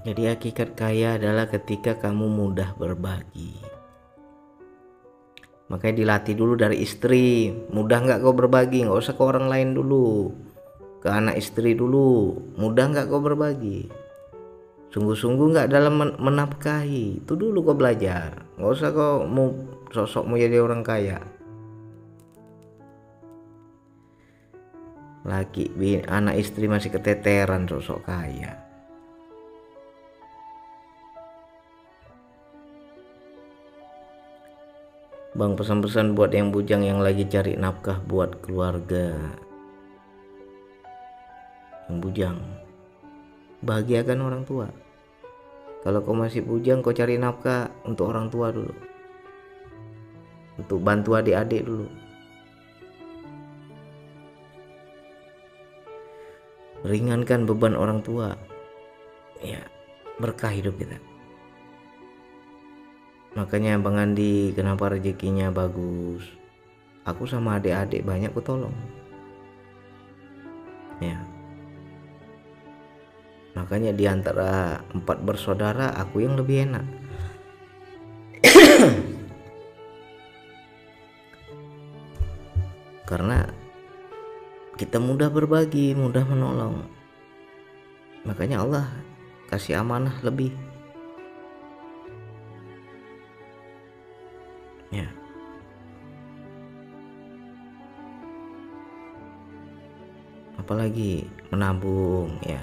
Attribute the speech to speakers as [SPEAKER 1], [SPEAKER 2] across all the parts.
[SPEAKER 1] Jadi hakikat kaya adalah ketika kamu mudah berbagi. Makanya dilatih dulu dari istri. Mudah nggak kau berbagi? Nggak usah ke orang lain dulu, ke anak istri dulu. Mudah nggak kau berbagi? Sungguh-sungguh nggak dalam menafkahi? Itu dulu kau belajar. Nggak usah kau mau sosok mau jadi orang kaya. Anak istri masih keteteran sosok kaya. Bang, pesan-pesan buat yang bujang yang lagi cari nafkah buat keluarga. Yang bujang, bahagiakan orang tua. Kalau kau masih bujang, kau cari nafkah untuk orang tua dulu, untuk bantu adik-adik dulu. Ringankan beban orang tua, ya berkah hidup kita. Makanya Bang Andi kenapa rezekinya bagus. Aku sama adik-adik banyak aku tolong, ya. Makanya di antara 4 bersaudara aku yang lebih enak. Karena kita mudah berbagi, mudah menolong. Makanya Allah kasih amanah lebih. Ya. Apalagi menabung, ya.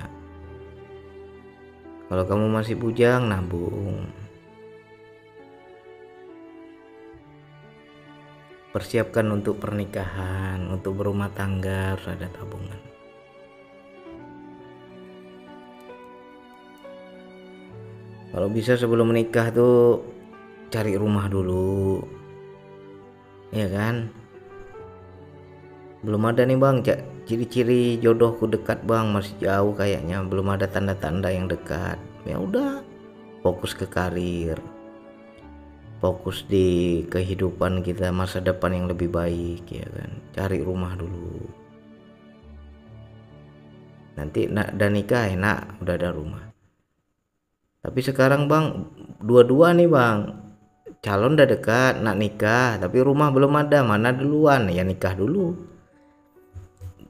[SPEAKER 1] Kalau kamu masih bujang, nabung. Persiapkan untuk pernikahan, untuk berumah tangga harus ada tabungan. Kalau bisa sebelum menikah tuh cari rumah dulu, ya kan? Belum ada nih Bang, ciri-ciri jodohku dekat Bang, masih jauh kayaknya, belum ada tanda-tanda yang dekat. Ya udah, fokus ke karir, fokus di kehidupan kita, masa depan yang lebih baik, ya kan? Cari rumah dulu. Nanti udah nikah enak, udah ada rumah. Tapi sekarang Bang, dua-dua nih Bang, calon udah dekat, nak nikah, tapi rumah belum ada, mana duluan? Ya nikah dulu.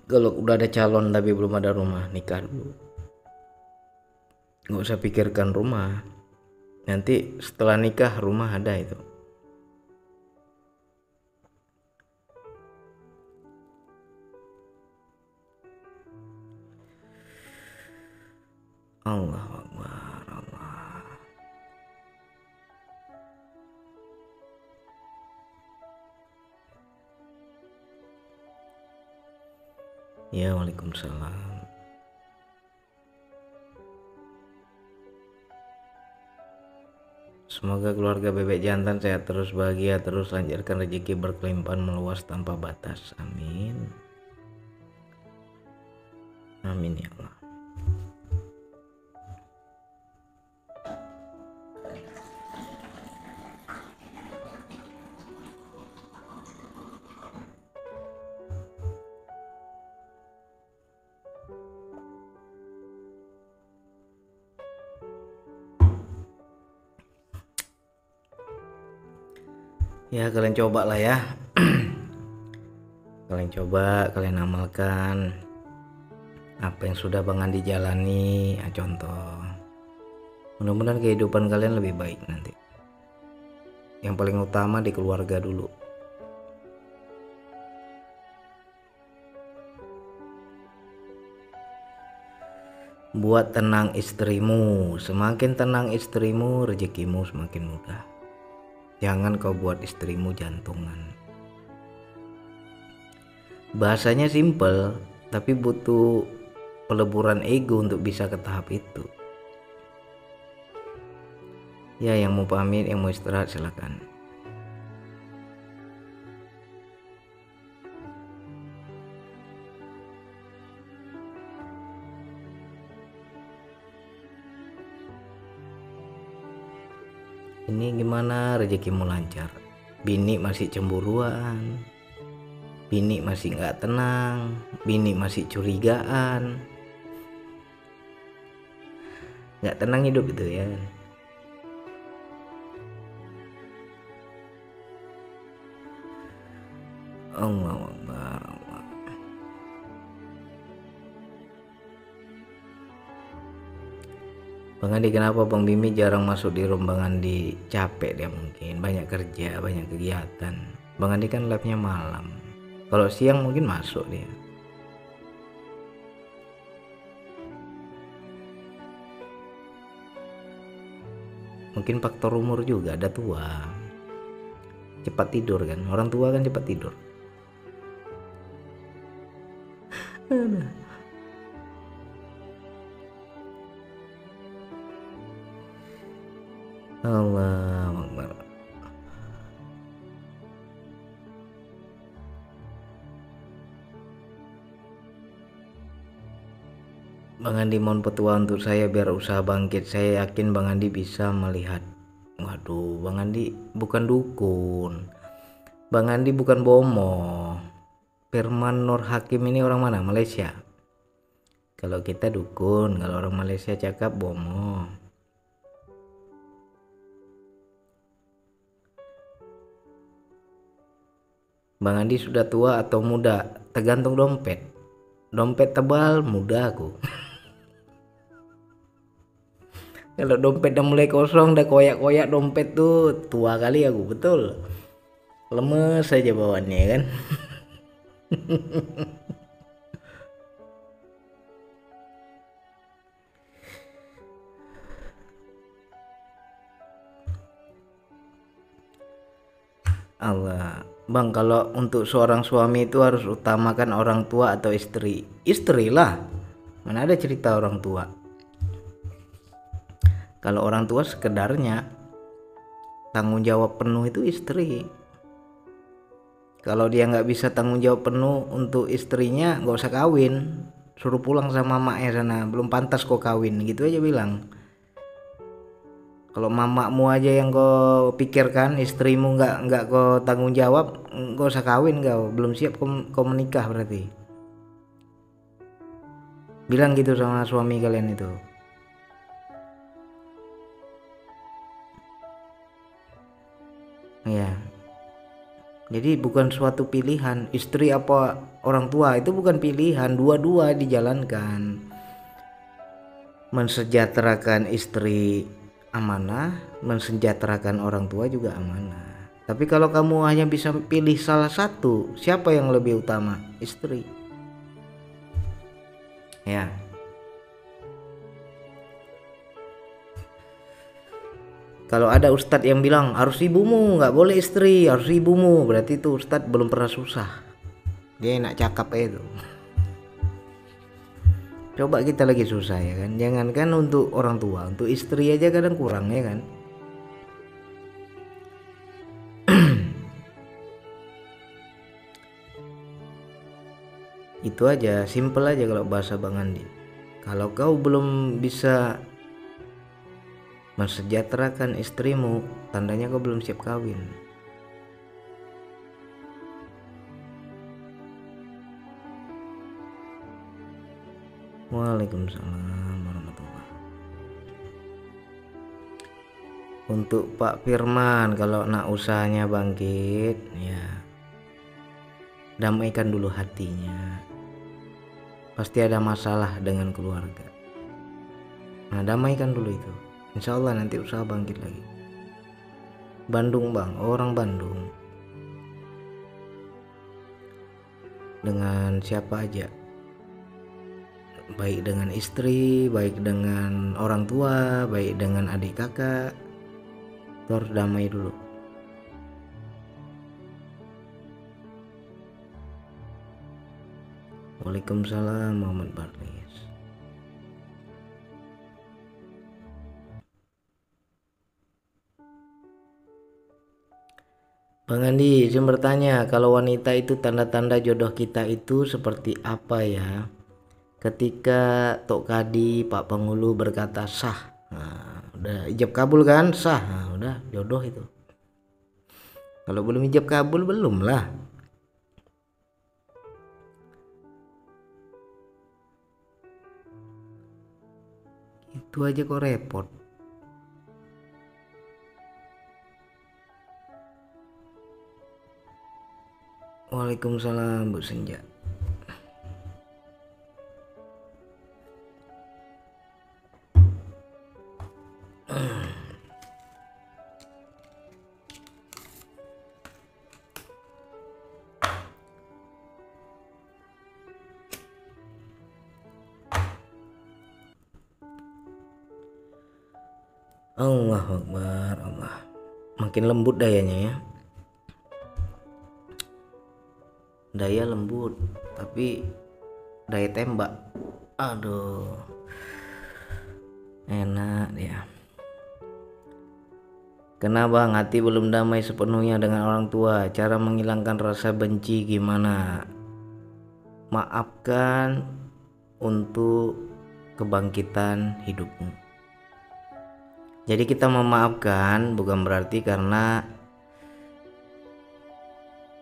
[SPEAKER 1] Kalau udah ada calon tapi belum ada rumah, nikah dulu. Nggak usah pikirkan rumah. Nanti setelah nikah rumah ada itu. Allahu Akbar, Allah. Ya, Waalaikumsalam. Semoga keluarga Bebek Jantan sehat terus, bahagia terus, lancarkan rezeki berkelimpahan meluas tanpa batas. Amin. Amin ya Allah. Ya kalian coba lah ya. Kalian coba, kalian amalkan apa yang sudah Bang Andi jalani, contoh. Mudah-mudahan kehidupan kalian lebih baik nanti. Yang paling utama di keluarga dulu. Buat tenang istrimu, semakin tenang istrimu, rezekimu semakin mudah. Jangan kau buat istrimu jantungan. Bahasanya simple, tapi butuh peleburan ego untuk bisa ke tahap itu. Ya, yang mau pamit, yang mau istirahat silakan. Ini gimana rezekimu lancar? Bini masih cemburuan, bini masih nggak tenang, bini masih curigaan. nggak tenang hidup itu ya kan. Allahu Akbar. Bang Andi, kenapa Bang Bimi jarang masuk di room? Bang Andi capek, dia mungkin banyak kerja, banyak kegiatan. Bang Andi kan live-nya malam, kalau siang mungkin masuk dia. Mungkin faktor umur juga, ada tua, cepat tidur kan, orang tua kan cepat tidur. Allah Akbar. Bang Andi mohon petua untuk saya biar usaha bangkit. Saya yakin Bang Andi bisa melihat. Waduh, Bang Andi bukan dukun, Bang Andi bukan bomo. Firman Nur Hakim ini orang mana? Malaysia. Kalau kita dukun, kalau orang Malaysia cakap bomo. Bang Andi sudah tua atau muda? Tergantung dompet. Dompet tebal muda aku. Kalau dompet udah mulai kosong, udah koyak-koyak dompet tuh tua kali aku, betul. Lemes saja bawaannya kan. Allah. Bang, kalau untuk seorang suami itu harus utamakan orang tua atau istri? Istri lah. Mana ada cerita orang tua. Kalau orang tua sekedarnya, tanggung jawab penuh itu istri. Kalau dia nggak bisa tanggung jawab penuh untuk istrinya, nggak usah kawin. Suruh pulang sama maknya sana, belum pantas kau kawin, gitu aja bilang. Kalau mamamu aja yang kau pikirkan, istrimu nggak kau tanggung jawab, nggak usah kawin kau, belum siap kau menikah berarti. Bilang gitu sama suami kalian itu. Ya. Jadi bukan suatu pilihan, istri apa orang tua itu bukan pilihan, dua-dua dijalankan. Mensejahterakan istri amanah, mensejahterakan orang tua juga amanah. Tapi kalau kamu hanya bisa pilih salah satu, siapa yang lebih utama? Istri. Ya. Kalau ada ustadz yang bilang harus ibumu, nggak boleh istri, harus ibumu, berarti itu ustadz belum pernah susah. Dia enak cakap itu. Coba kita lagi susah ya kan, jangankan untuk orang tua, untuk istri aja kadang kurang ya kan. Itu aja, simple aja kalau bahasa Bang Andi. Kalau kau belum bisa mensejahterakan istrimu, tandanya kau belum siap kawin. Waalaikumsalam warahmatullahi. Untuk Pak Firman, kalau nak usahanya bangkit, ya damaikan dulu hatinya. Pasti ada masalah dengan keluarga. Nah, damaikan dulu itu. Insya Allah nanti usaha bangkit lagi. Bandung bang, orang Bandung. Dengan siapa aja. Baik dengan istri, baik dengan orang tua, baik dengan adik kakak. Itu harus damai dulu. Waalaikumsalam Muhammad Barlis. Bang Andi, izin bertanya, kalau wanita itu tanda-tanda jodoh kita itu seperti apa ya? Ketika Tok Kadi, Pak Penghulu berkata sah, nah, udah ijab kabul kan, sah, nah, udah jodoh itu. Kalau belum ijab kabul belum lah. Itu aja kok repot. Waalaikumsalam Bu Senja. Allah Akbar, Allah. Makin lembut dayanya ya. Daya lembut, tapi daya tembak. Aduh. Enak dia. Kenapa hati belum damai sepenuhnya dengan orang tua? Cara menghilangkan rasa benci gimana? Maafkan untuk kebangkitan hidupmu. Jadi kita memaafkan bukan berarti karena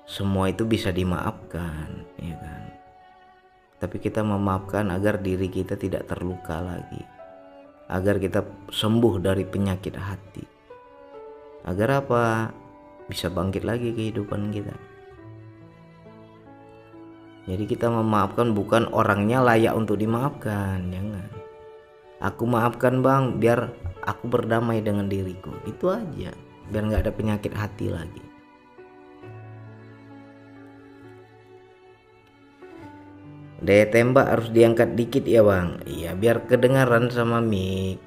[SPEAKER 1] semua itu bisa dimaafkan, ya kan? Tapi kita memaafkan agar diri kita tidak terluka lagi, agar kita sembuh dari penyakit hati, agar apa? Bisa bangkit lagi kehidupan kita. Jadi kita memaafkan bukan orangnya layak untuk dimaafkan, jangan. Aku maafkan bang, biar aku berdamai dengan diriku, itu aja, biar nggak ada penyakit hati lagi. Daya tembak harus diangkat dikit ya bang. Iya, biar kedengaran sama mic.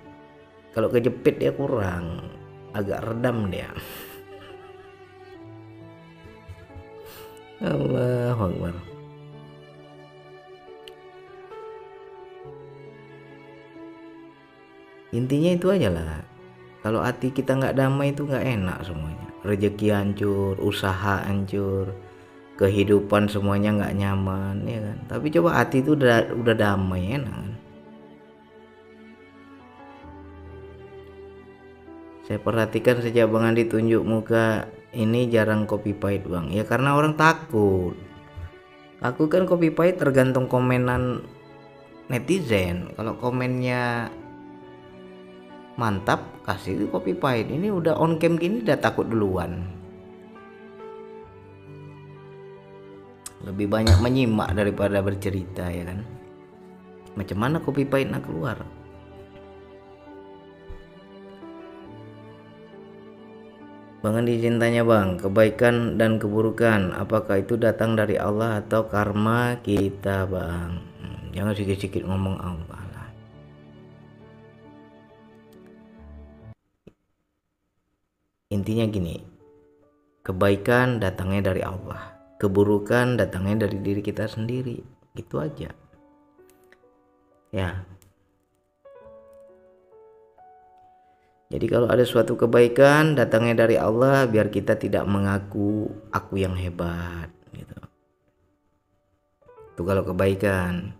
[SPEAKER 1] Kalau kejepit dia kurang, agak redam dia. Allahu Akbar. Intinya itu aja lah. Kalau hati kita nggak damai itu nggak enak semuanya. Rezeki hancur, usaha hancur, kehidupan semuanya nggak nyaman, ya kan. Tapi coba hati itu udah damai, enak kan. Saya perhatikan sejak Bang Andi tunjuk muka ini jarang copy paste bang. Ya karena orang takut. Aku kan copy paste tergantung komenan netizen. Kalau komennya mantap, kasih copy paste. Ini udah on cam gini udah takut duluan. Lebih banyak menyimak daripada bercerita, ya kan. Macam mana copy paste nak keluar? Bang Andi izin tanya bang, kebaikan dan keburukan apakah itu datang dari Allah atau karma kita bang? Jangan sikit-sikit ngomong Allah lah. Intinya gini, kebaikan datangnya dari Allah, keburukan datangnya dari diri kita sendiri, gitu aja. Ya. Jadi kalau ada suatu kebaikan datangnya dari Allah, biar kita tidak mengaku aku yang hebat gitu. Itu kalau kebaikan.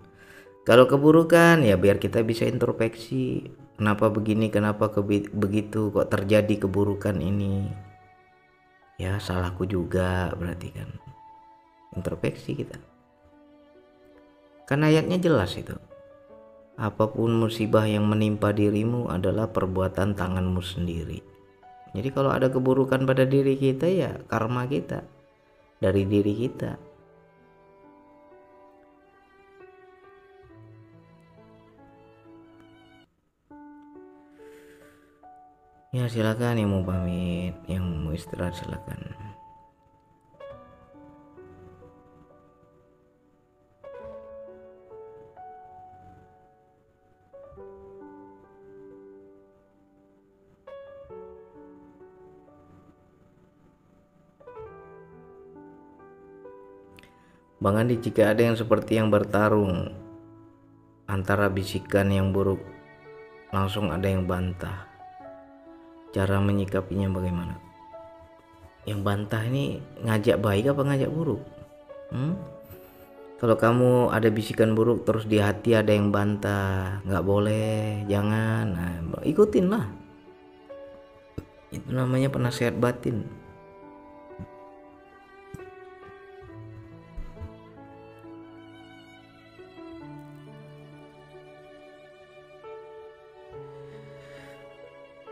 [SPEAKER 1] Kalau keburukan ya biar kita bisa introspeksi, kenapa begini, kenapa begitu, kok terjadi keburukan ini. Ya salahku juga berarti kan. Introspeksi kita. Kan ayatnya jelas itu. Apapun musibah yang menimpa dirimu adalah perbuatan tanganmu sendiri. Jadi kalau ada keburukan pada diri kita ya karma kita dari diri kita. Ya silakan yang mau pamit, yang mau istirahat silakan. Bang Andi, jika ada yang seperti yang bertarung antara bisikan yang buruk, langsung ada yang bantah, cara menyikapinya bagaimana? Yang bantah ini ngajak baik apa ngajak buruk? Kalau kamu ada bisikan buruk terus di hati ada yang bantah, nggak boleh, jangan, nah, ikutin lah. Itu namanya penasehat batin.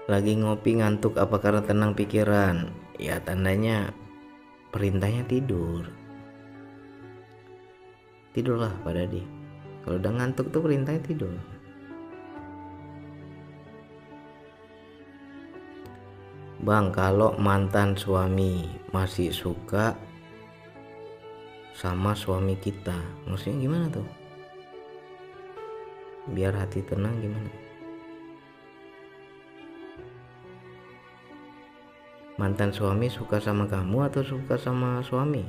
[SPEAKER 1] Lagi ngopi ngantuk apa karena tenang pikiran? Ya tandanya perintahnya tidur. Tidurlah Pak Dadi. Kalau udah ngantuk tuh perintahnya tidur. Bang, kalau mantan suami masih suka sama suami kita, maksudnya gimana tuh? Biar hati tenang gimana? Mantan suami suka sama kamu atau suka sama suami?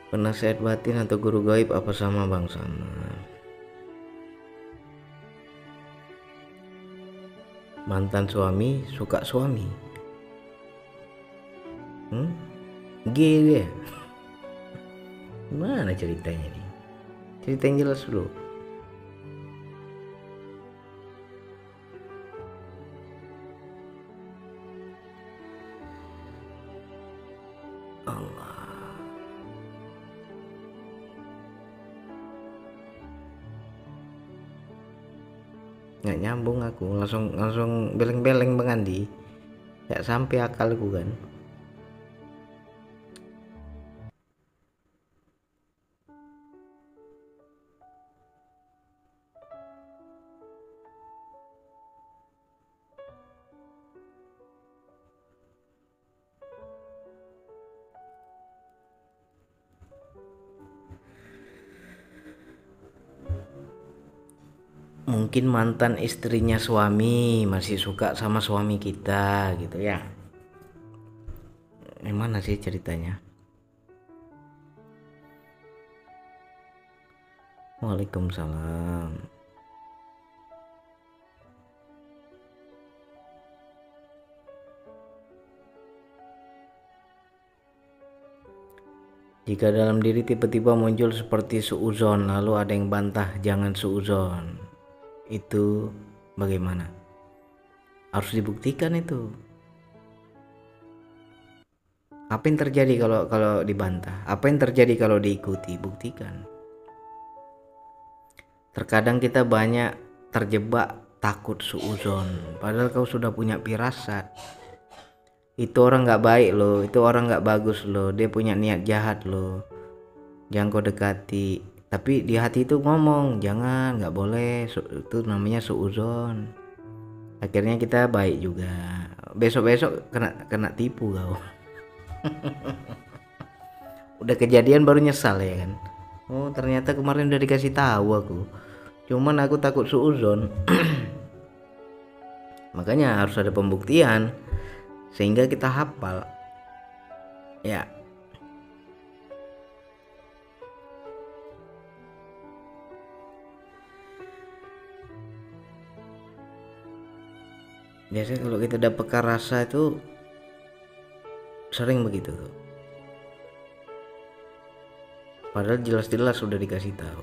[SPEAKER 1] Penasehat batin atau guru gaib apa sama bang? Sama. Mantan suami suka suami. G dia. Gimana ceritanya nih? Cerita yang jelas dulu. Allah. Nggak nyambung aku, langsung beleng-beleng Bang Andi. Nggak sampai akalku kan. Mungkin mantan istrinya suami masih suka sama suami kita gitu ya. Gimana sih ceritanya? Waalaikumsalam. Jika dalam diri tiba-tiba muncul seperti suuzon, lalu ada yang bantah jangan suuzon, itu bagaimana? Harus dibuktikan itu. Apa yang terjadi kalau dibantah? Apa yang terjadi kalau diikuti? Buktikan. Terkadang kita banyak terjebak takut suuzon, padahal kau sudah punya firasat. Itu orang nggak baik loh, itu orang nggak bagus loh, dia punya niat jahat loh, jangan kau dekati. Tapi di hati itu ngomong jangan, nggak boleh, itu namanya suuzon. Akhirnya kita baik juga, besok kena tipu kau. Udah kejadian baru nyesal ya kan. Oh ternyata kemarin udah dikasih tahu aku, cuman aku takut suuzon. Makanya harus ada pembuktian sehingga kita hafal ya. Biasanya kalau kita udah peka rasa itu sering begitu tuh, padahal jelas-jelas sudah dikasih tahu.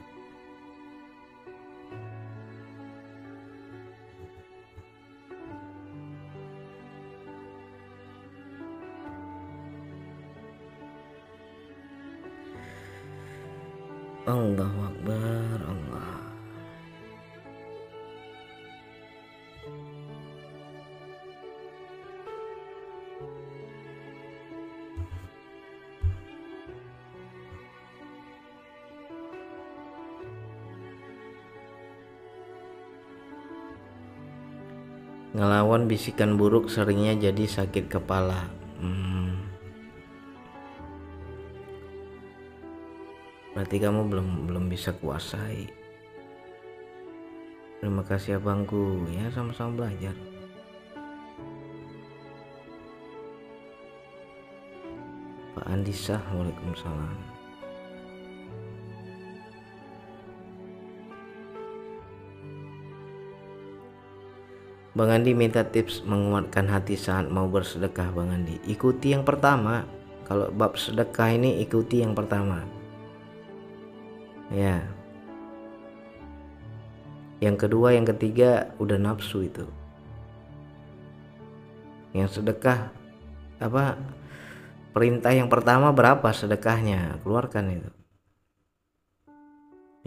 [SPEAKER 1] Allahu Akbar, Allah. Ngelawan bisikan buruk seringnya jadi sakit kepala. Berarti kamu belum bisa kuasai. Terima kasih abangku ya, sama-sama belajar. Pak Andisah, waalaikumsalam. Bang Andi minta tips menguatkan hati saat mau bersedekah. Bang Andi, ikuti yang pertama. Kalau bab sedekah ini ikuti yang pertama ya. Yang kedua yang ketiga udah nafsu itu. Yang sedekah apa perintah yang pertama berapa sedekahnya, keluarkan itu.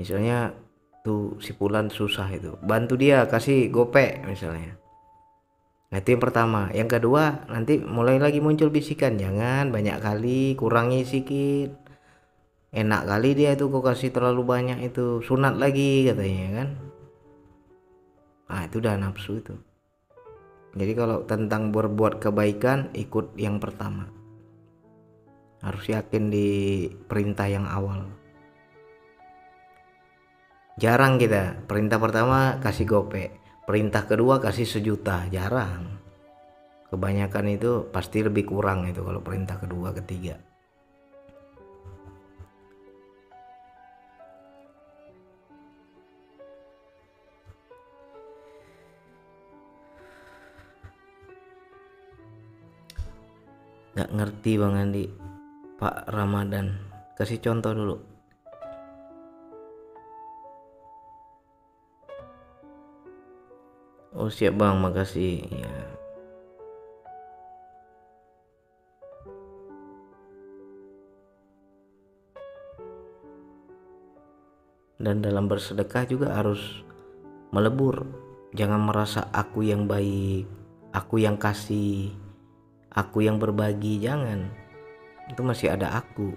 [SPEAKER 1] Misalnya tuh si Fulan susah itu, bantu dia, kasih gopek misalnya. Nah itu yang pertama. Yang kedua, nanti mulai lagi muncul bisikan, jangan banyak kali, kurangi sedikit. Enak kali dia itu kok kasih terlalu banyak, itu sunat lagi katanya kan. Nah itu udah nafsu itu. Jadi kalau tentang berbuat kebaikan, ikut yang pertama. Harus yakin di perintah yang awal. Jarang kita perintah pertama kasih gopek, perintah kedua kasih 1 juta, jarang. Kebanyakan itu pasti lebih kurang itu kalau perintah kedua ketiga. Nggak ngerti Bang Andi. Pak Ramadan, kasih contoh dulu. Oh siap Bang, makasih ya. Dan dalam bersedekah juga harus melebur. Jangan merasa aku yang baik, aku yang kasih, aku yang berbagi, jangan. Itu masih ada aku.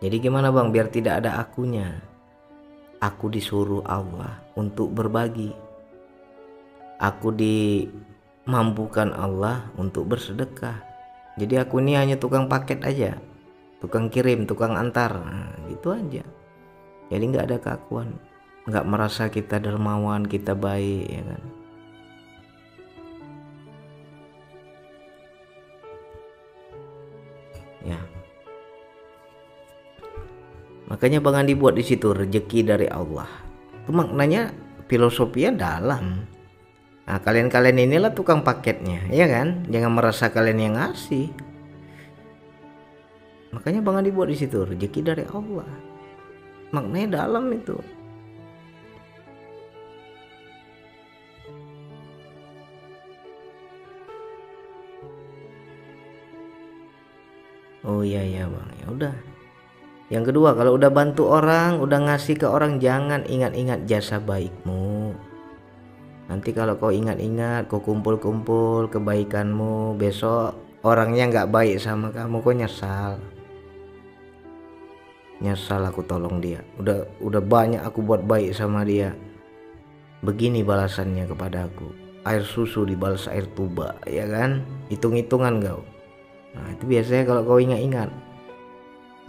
[SPEAKER 1] Jadi gimana Bang biar tidak ada akunya? Aku disuruh Allah untuk berbagi. Aku dimampukan Allah untuk bersedekah. Jadi aku ini hanya tukang paket aja, tukang kirim, tukang antar, nah, gitu aja. Jadi nggak ada keakuan, nggak merasa kita dermawan, kita baik, ya kan. Ya, makanya Bang Andi buat di situ rezeki dari Allah. Itu maknanya filosofinya dalam. Nah kalian inilah tukang paketnya, ya kan. Jangan merasa kalian yang ngasih. Makanya Bang Andi buat di situ rezeki dari Allah. Maknanya dalam itu. Oh iya ya Bang, ya udah. Yang kedua, kalau udah bantu orang, udah ngasih ke orang, jangan ingat-ingat jasa baikmu. Nanti kalau kau ingat-ingat, kau kumpul-kumpul kebaikanmu, besok orangnya nggak baik sama kamu, kau nyesal. Nyesal aku tolong dia. Udah banyak aku buat baik sama dia. Begini balasannya kepada aku. Air susu dibalas air tuba, ya kan? Hitung-hitungan kau. Nah itu biasanya kalau kau ingat-ingat.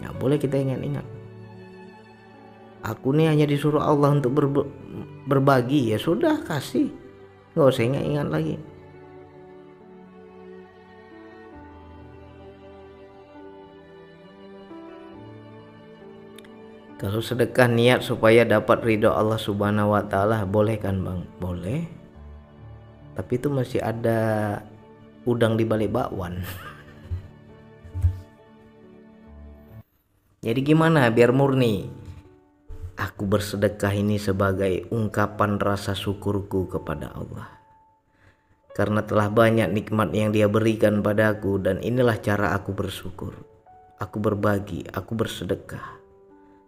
[SPEAKER 1] Nggak boleh kita ingat-ingat. Aku nih hanya disuruh Allah untuk berbagi, ya sudah kasih. Nggak usah ingat-ingat lagi. Kalau sedekah niat supaya dapat ridho Allah Subhanahu wa Ta'ala, boleh kan Bang? Boleh. Tapi itu masih ada udang di balik bakwan. Jadi gimana biar murni? Aku bersedekah ini sebagai ungkapan rasa syukurku kepada Allah. Karena telah banyak nikmat yang Dia berikan padaku, dan inilah cara aku bersyukur. Aku berbagi, aku bersedekah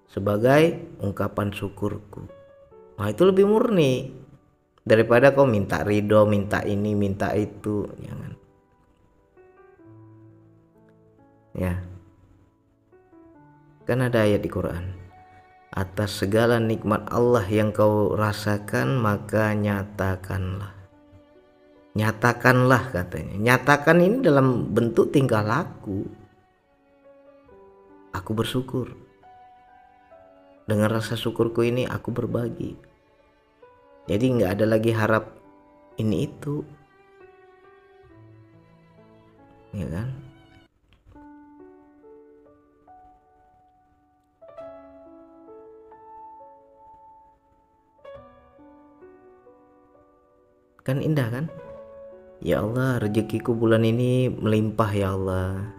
[SPEAKER 1] sebagai ungkapan syukurku. Nah itu lebih murni daripada kau minta ridho, minta ini, minta itu, jangan. Ya, kan ada ayat di Quran, atas segala nikmat Allah yang kau rasakan maka nyatakanlah. Nyatakanlah katanya. Nyatakan ini dalam bentuk tingkah laku. Aku bersyukur. Dengan rasa syukurku ini aku berbagi. Jadi nggak ada lagi harap ini itu, ya kan? Kan indah kan? Ya Allah, rezekiku bulan ini melimpah ya Allah.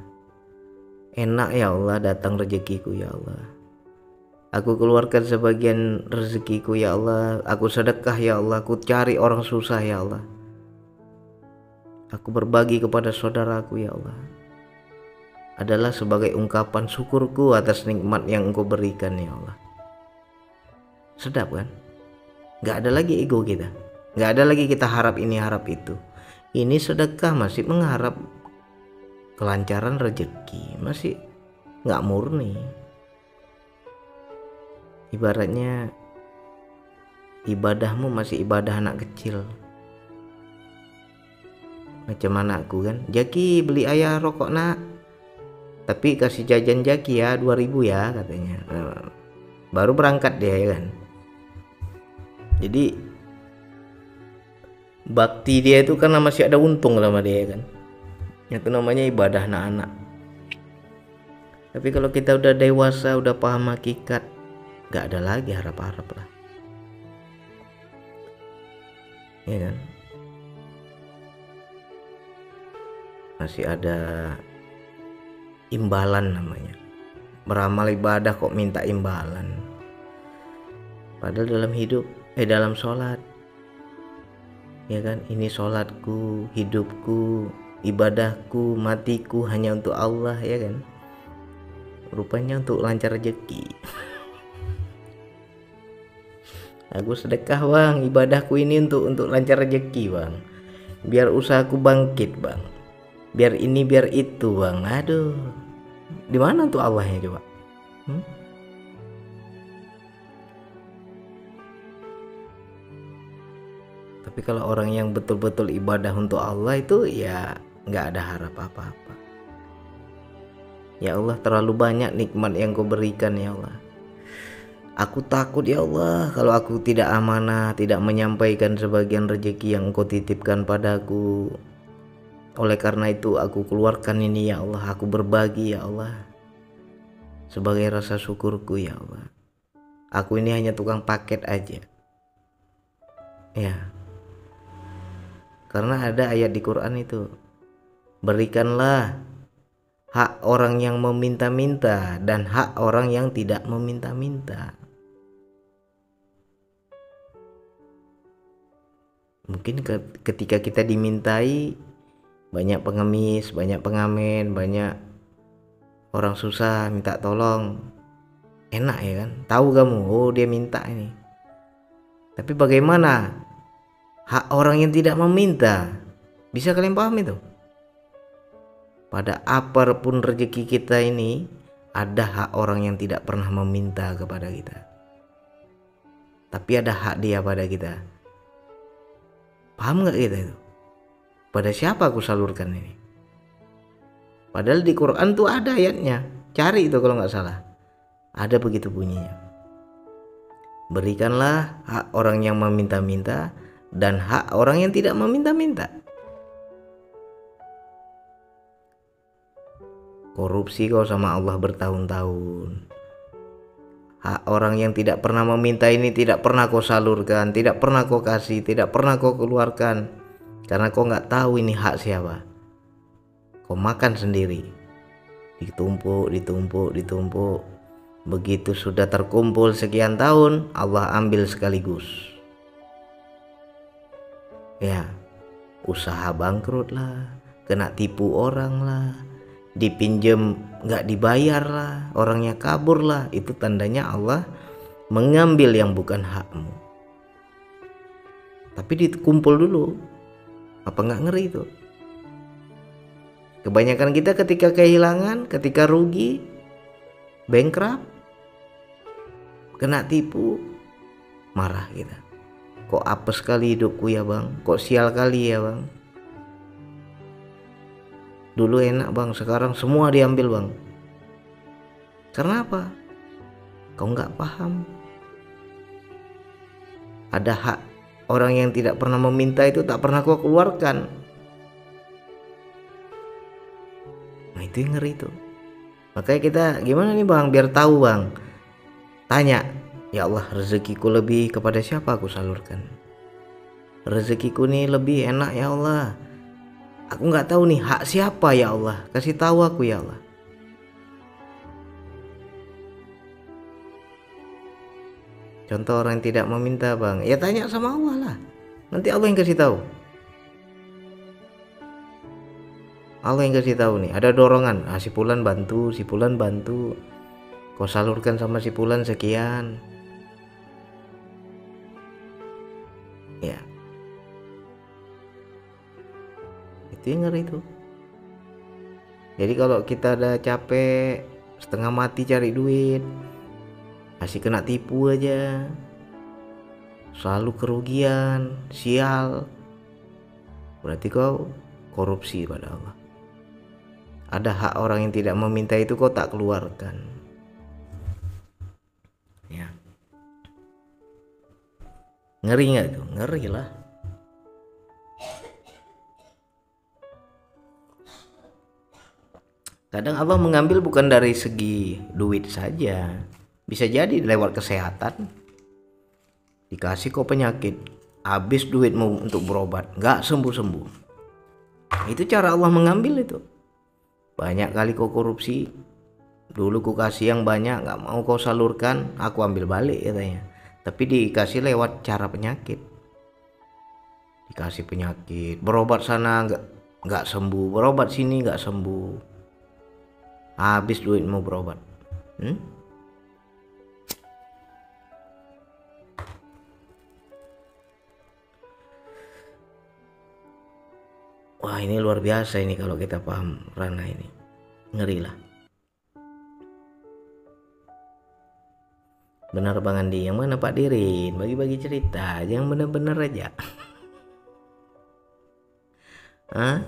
[SPEAKER 1] Enak ya Allah datang rezekiku ya Allah. Aku keluarkan sebagian rezekiku ya Allah. Aku sedekah ya Allah. Aku cari orang susah ya Allah. Aku berbagi kepada saudaraku ya Allah. adalah sebagai ungkapan syukurku atas nikmat yang Engkau berikan ya Allah. Sedap kan? Gak ada lagi ego kita, gak ada lagi kita harap ini harap itu. Ini sedekah masih mengharap kelancaran rezeki, masih gak murni. Ibaratnya ibadahmu masih ibadah anak kecil. Macam anakku kan, Jaki beli ayah rokok nak, tapi kasih jajan Jaki ya 2000 ya katanya. Baru berangkat dia ya kan. Jadi bakti dia itu karena masih ada untung sama dia kan. Itu namanya ibadah anak-anak. Tapi kalau kita udah dewasa, udah paham hakikat, gak ada lagi harap-harap lah. Ya kan? Masih ada imbalan namanya. Beramal ibadah kok minta imbalan. Padahal dalam hidup, dalam sholat, ya kan, ini sholatku, hidupku, ibadahku, matiku hanya untuk Allah ya kan. Rupanya untuk lancar rezeki. Aku sedekah bang, ibadahku ini untuk lancar rezeki bang, biar usahaku bangkit bang, biar ini biar itu bang. Aduh, di mana untuk Allahnya coba? Tapi kalau orang yang betul-betul ibadah untuk Allah itu ya nggak ada harap apa-apa. Ya Allah, terlalu banyak nikmat yang Kau berikan ya Allah. Aku takut ya Allah kalau aku tidak amanah, tidak menyampaikan sebagian rezeki yang Kau titipkan padaku. Oleh karena itu aku keluarkan ini ya Allah, aku berbagi ya Allah, sebagai rasa syukurku ya Allah. Aku ini hanya tukang paket aja. Ya. Karena ada ayat di Quran itu, berikanlah hak orang yang meminta-minta dan hak orang yang tidak meminta-minta. Mungkin ketika kita dimintai, banyak pengemis, banyak pengamen, banyak orang susah minta tolong, enak ya kan, tahu kamu, oh dia minta ini. Tapi bagaimana hak orang yang tidak meminta? Bisa kalian paham itu? Pada apapun rezeki kita ini, ada hak orang yang tidak pernah meminta kepada kita, tapi ada hak dia pada kita. Paham gak kita itu? Pada siapa aku salurkan ini? Padahal di Quran tuh ada ayatnya, cari itu kalau gak salah, ada begitu bunyinya. Berikanlah hak orang yang meminta-minta dan hak orang yang tidak meminta-minta. Korupsi kau sama Allah bertahun-tahun. Hak orang yang tidak pernah meminta ini tidak pernah kau salurkan, tidak pernah kau kasih, tidak pernah kau keluarkan, karena kau nggak tahu ini hak siapa. Kau makan sendiri, ditumpuk, ditumpuk, ditumpuk. Begitu sudah terkumpul sekian tahun, Allah ambil sekaligus. Ya, usaha bangkrut lah, kena tipu orang lah, dipinjam nggak dibayar lah, orangnya kabur lah. Itu tandanya Allah mengambil yang bukan hakmu. Tapi dikumpul dulu. Apa nggak ngeri itu? Kebanyakan kita ketika kehilangan, ketika rugi, bankrupt, kena tipu, marah kita. Kok apes kali hidupku ya bang, kok sial kali ya bang. Dulu enak bang, sekarang semua diambil bang. Karena apa? Kau nggak paham. Ada hak orang yang tidak pernah meminta itu tak pernah kau keluarkan. Nah itu yang ngeri tuh. Makanya kita gimana nih bang, biar tahu bang, tanya, ya Allah, rezekiku lebih kepada siapa aku salurkan? Rezekiku nih lebih enak ya Allah, aku nggak tahu nih hak siapa ya Allah, kasih tahu aku ya Allah. Contoh orang yang tidak meminta bang, ya tanya sama Allah lah, nanti Allah yang kasih tahu. Allah yang kasih tahu nih, ada dorongan, si Fulan bantu, si Fulan bantu, kau salurkan sama si Fulan sekian. Ya, itu yang ngeri tuh. Jadi kalau kita ada capek, setengah mati cari duit, masih kena tipu aja, selalu kerugian, sial, berarti kau korupsi pada Allah. Ada hak orang yang tidak meminta itu kau tak keluarkan. Ya, ngeri nggak tuh? Ngeri lah. Kadang Allah mengambil bukan dari segi duit saja, bisa jadi lewat kesehatan. Dikasih kau penyakit, habis duitmu untuk berobat, nggak sembuh-sembuh. Itu cara Allah mengambil itu. Banyak kali kau korupsi, dulu ku kasih yang banyak, nggak mau kau salurkan, aku ambil balik katanya. Tapi dikasih lewat cara penyakit. Dikasih penyakit, berobat sana nggak sembuh, berobat sini nggak sembuh. Habis duitmu berobat. Wah, ini luar biasa ini kalau kita paham ranah ini. Ngeri lah. Benar Bang Andi, yang mana Pak Dirin? Bagi-bagi cerita, yang benar-benar aja. Hah?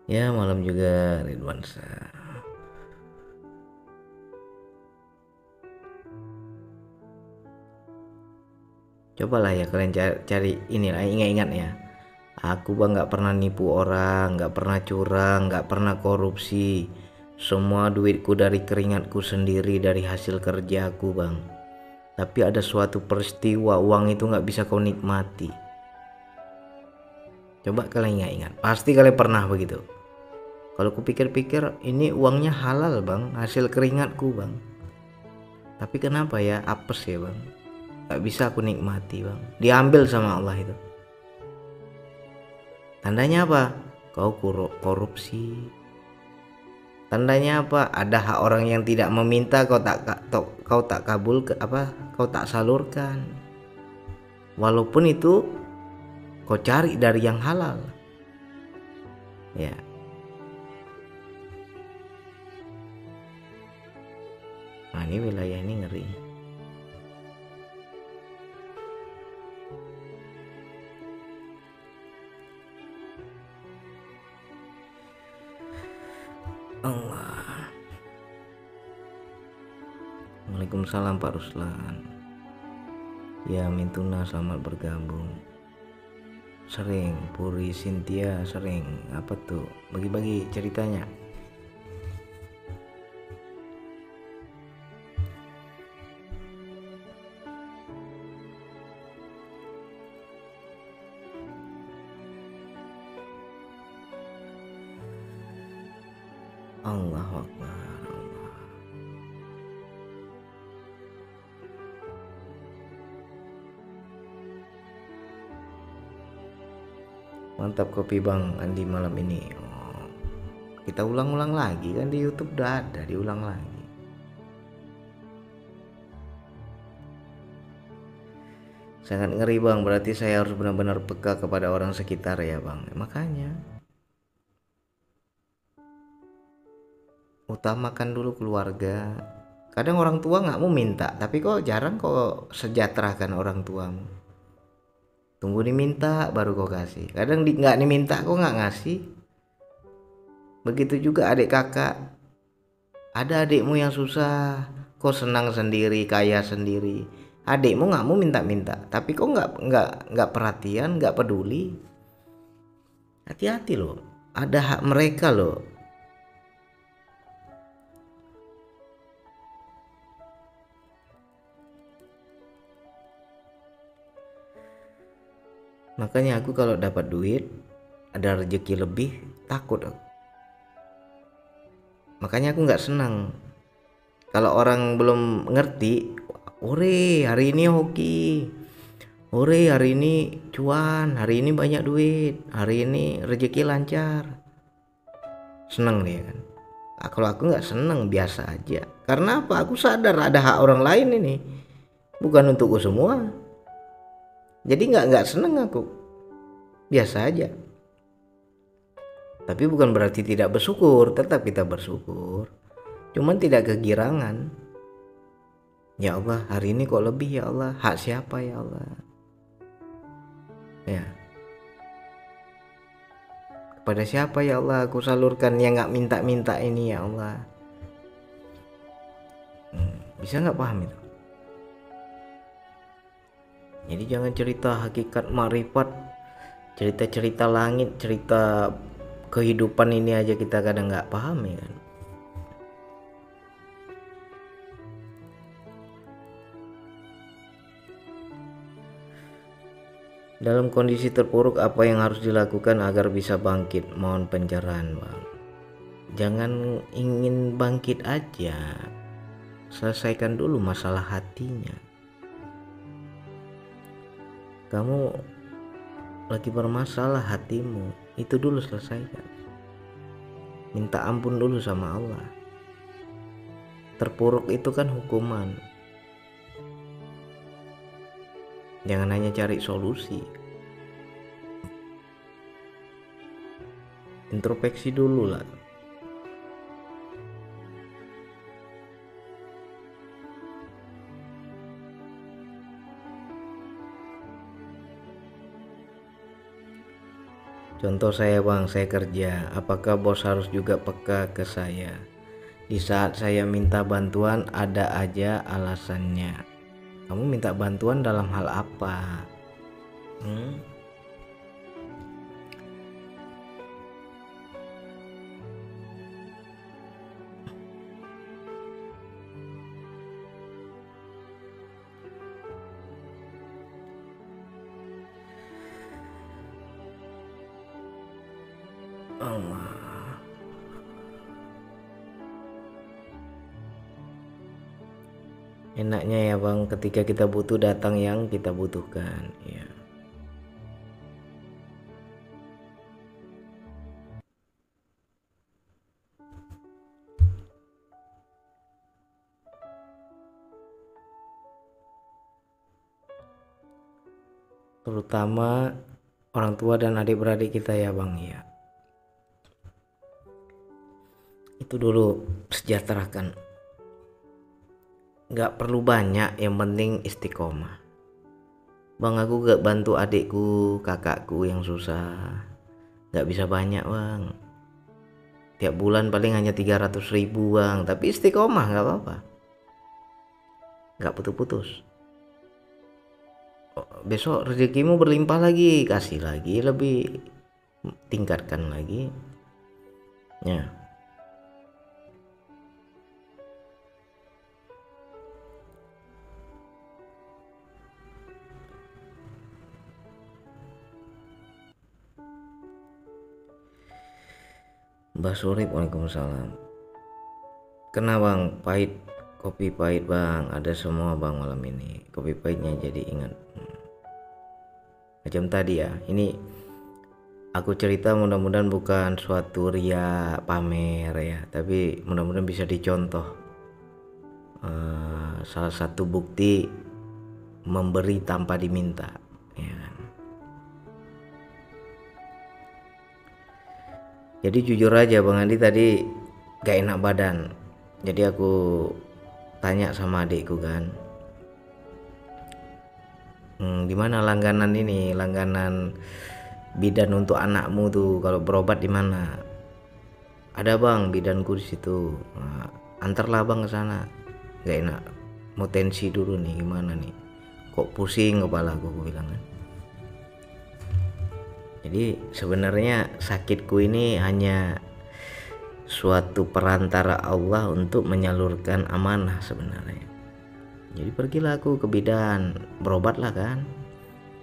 [SPEAKER 1] Ya, malam juga Ridwan Syah. Cobalah ya kalian cari inilah, ingat-ingat ya. Aku bang nggak pernah nipu orang, nggak pernah curang, nggak pernah korupsi. Semua duitku dari keringatku sendiri, dari hasil kerjaku bang. Tapi ada suatu peristiwa uang itu nggak bisa kau nikmati. Coba kalian ingat-ingat, pasti kalian pernah begitu. Kalau kupikir-pikir ini uangnya halal bang, hasil keringatku bang. Tapi kenapa ya apes ya bang, gak bisa aku nikmati bang, diambil sama Allah itu. Tandanya apa? Kau korupsi. Tandanya apa? Ada hak orang yang tidak meminta kau tak kabul kau tak salurkan. Walaupun itu kau cari dari yang halal. Ya. Nah, ini wilayah ini ngeri. Allah. Waalaikumsalam Pak Ruslan. Ya Mintuna selamat bergabung. Sering Puri Cynthia sering apa tuh bagi-bagi ceritanya. Allahu Akbar. Allah. Mantap kopi Bang Andi malam ini. Oh, kita ulang-ulang lagi kan di YouTube udah ada, diulang lagi. Sangat ngeri Bang, berarti saya harus benar-benar peka kepada orang sekitar ya Bang. Makanya utamakan dulu keluarga. Kadang orang tua nggak mau minta, tapi kok jarang kok sejahterakan orang tuamu. Tunggu diminta baru kau kasih. Kadang nggak diminta kok nggak ngasih. Begitu juga adik kakak. Ada adikmu yang susah, kau senang sendiri, kaya sendiri. Adikmu nggak mau minta-minta, tapi kau nggak perhatian, nggak peduli. Hati-hati loh, ada hak mereka loh. Makanya aku kalau dapat duit, ada rezeki lebih, takut aku. Makanya aku nggak senang kalau orang belum ngerti, ore hari ini hoki, ore hari ini cuan, hari ini banyak duit, hari ini rezeki lancar. Seneng dia kan. Kalau aku nggak seneng, biasa aja. Karena apa? Aku sadar ada hak orang lain ini, bukan untukku semua. Jadi nggak seneng aku, biasa aja. Tapi bukan berarti tidak bersyukur, tetap kita bersyukur. Cuman tidak kegirangan. Ya Allah, hari ini kok lebih ya Allah, hak siapa ya Allah? Ya. Kepada siapa ya Allah aku salurkan yang nggak minta-minta ini ya Allah. Bisa nggak paham itu? Jadi jangan cerita hakikat makrifat, cerita-cerita langit, cerita kehidupan ini aja kita kadang nggak paham ya kan. Dalam kondisi terpuruk, apa yang harus dilakukan agar bisa bangkit? Mohon pencerahan, Bang. Jangan ingin bangkit aja, selesaikan dulu masalah hatinya. Kamu lagi bermasalah hatimu, itu dulu selesaikan. Minta ampun dulu sama Allah. Terpuruk itu kan hukuman. Jangan hanya cari solusi. Introspeksi dulu lah. Contoh saya Bang, saya kerja. Apakah bos harus juga peka ke saya? Di saat saya minta bantuan ada aja alasannya. Kamu minta bantuan dalam hal apa? Allah. Enaknya ya Bang, ketika kita butuh datang yang kita butuhkan ya. Terutama orang tua dan adik-beradik kita ya Bang ya. Itu dulu sejahterakan. Gak perlu banyak, yang penting istiqomah. Bang, aku gak bantu adikku, kakakku yang susah. Gak bisa banyak Bang. Tiap bulan paling hanya 300.000 Bang. Tapi istiqomah gak apa-apa. Gak putus-putus. Besok rezekimu berlimpah lagi, kasih lagi, lebih tingkatkan lagi ya. Mbak Surip, waalaikumsalam. Kena Bang, pahit, kopi pahit Bang, ada semua Bang malam ini. Kopi pahitnya jadi ingat. Macam tadi ya, ini aku cerita mudah-mudahan bukan suatu ria pamer ya, tapi mudah-mudahan bisa dicontoh. Salah satu bukti memberi tanpa diminta ya kan? Jadi jujur aja Bang Andi, tadi gak enak badan. Jadi aku tanya sama adikku kan, gimana langganan ini, langganan bidan untuk anakmu tuh, kalau berobat di mana? Ada Bang, bidanku di situ. Nah, antarlah Bang ke sana. Gak enak, mau tensi dulu nih, gimana nih? Kok pusing kepala aku bilang kan. Jadi sebenarnya sakitku ini hanya suatu perantara Allah untuk menyalurkan amanah sebenarnya. Jadi pergilah aku ke bidan, berobatlah kan,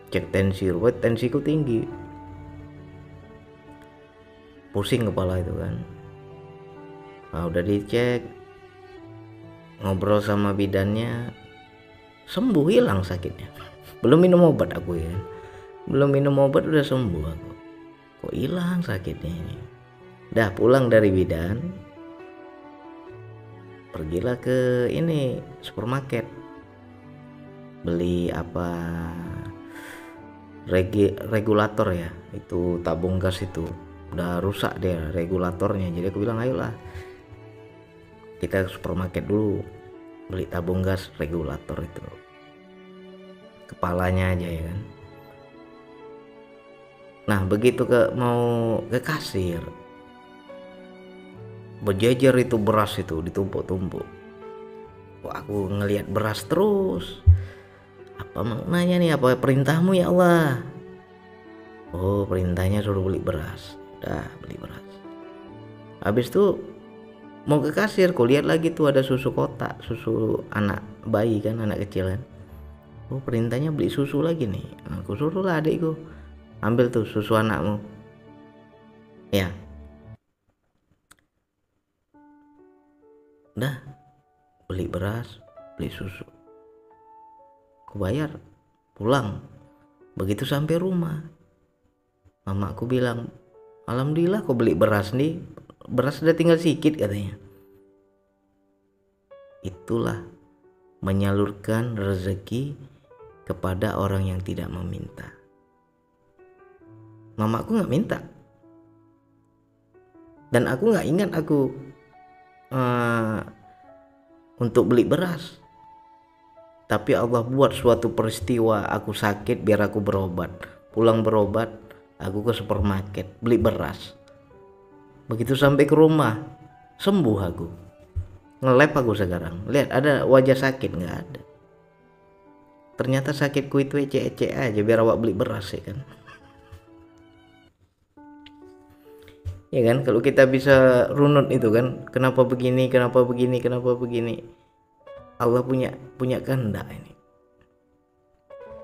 [SPEAKER 1] cek tensi, tensiku tinggi, pusing kepala itu kan. Nah, udah dicek, ngobrol sama bidannya, sembuh, hilang sakitnya. Belum minum obat aku ya, belum minum obat udah sembuh aku. Kok hilang sakitnya ini. Dah pulang dari bidan, pergilah ke ini supermarket, beli apa, regulator ya, itu tabung gas itu udah rusak dia regulatornya. Jadi aku bilang ayolah kita ke supermarket dulu, beli tabung gas regulator itu, kepalanya aja ya kan. Nah begitu mau ke kasir, berjejer itu beras itu ditumpuk-tumpuk. Wah, aku ngelihat beras terus. Apa maknanya nih, apa perintahmu ya Allah? Oh perintahnya suruh beli beras. Udah beli beras. Habis itu mau ke kasir, ku lihat lagi tuh ada susu kotak, susu anak bayi kan, anak kecil kan. Oh perintahnya beli susu lagi nih. Aku suruh lah adikku, ambil tuh susu anakmu ya. Udah beli beras, beli susu, aku bayar, pulang. Begitu sampai rumah, mamaku bilang, alhamdulillah kau beli beras nih, beras udah tinggal sedikit katanya. Itulah menyalurkan rezeki kepada orang yang tidak meminta. Mamaku nggak minta, dan aku nggak ingat aku untuk beli beras. Tapi Allah buat suatu peristiwa, aku sakit biar aku berobat. Pulang berobat, aku ke supermarket beli beras. Begitu sampai ke rumah, sembuh aku. Nge-lab aku sekarang. Lihat ada wajah sakit, nggak ada. Ternyata sakitku itu ece-ece aja biar awak beli beras ya kan. Ya kan, kalau kita bisa runut itu kan, kenapa begini, kenapa begini, kenapa begini. Allah punya kehendak ini.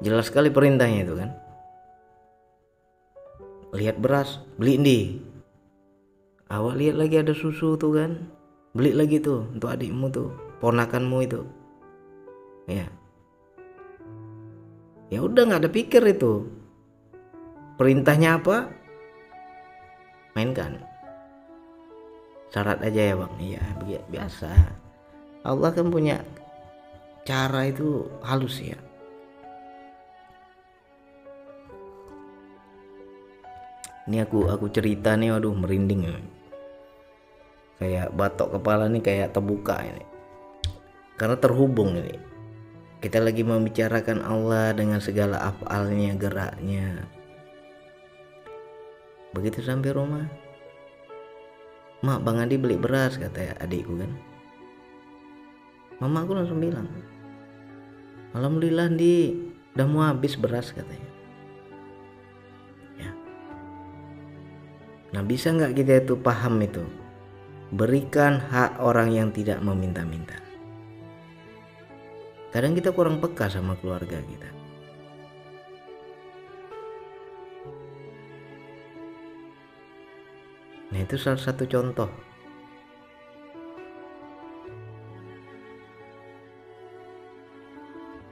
[SPEAKER 1] Jelas sekali perintahnya itu kan. Lihat beras, beli nih. Awak lihat lagi ada susu tuh kan, beli lagi tuh untuk adikmu tuh, ponakanmu itu. Ya. Ya udah nggak ada pikir itu. Perintahnya apa? Mainkan. Syarat aja ya bang. Iya biasa. Allah kan punya cara itu halus ya. Ini aku cerita nih, waduh merinding ya. Kayak batok kepala nih kayak terbuka ini. Karena terhubung ini. Kita lagi membicarakan Allah dengan segala afalnya, geraknya. Begitu sampai rumah, mak bang Adi beli beras kata adikku kan. Mama aku langsung bilang, alhamdulillah di udah mau habis beras katanya. Ya. Nah bisa nggak kita itu paham itu, berikan hak orang yang tidak meminta-minta. Kadang kita kurang peka sama keluarga kita. Nah itu salah satu contoh.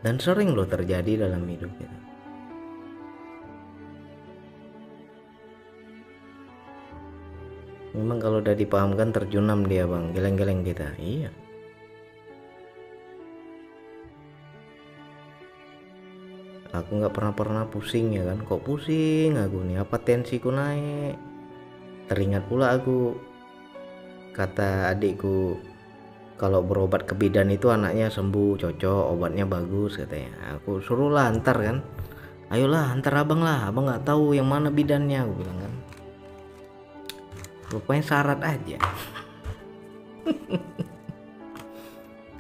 [SPEAKER 1] Dan sering loh terjadi dalam hidup kita. Memang kalau udah dipahamkan terjunam dia bang, geleng-geleng kita. Iya. Aku nggak pernah pusing ya kan. Kok pusing aku nih, apa tensiku naik. Teringat pula aku kata adikku, kalau berobat ke bidan itu anaknya sembuh, cocok, obatnya bagus katanya. Aku suruh lah antar kan, ayolah antar abang lah, abang nggak tahu yang mana bidannya, aku bilang kan. Rupanya syarat aja.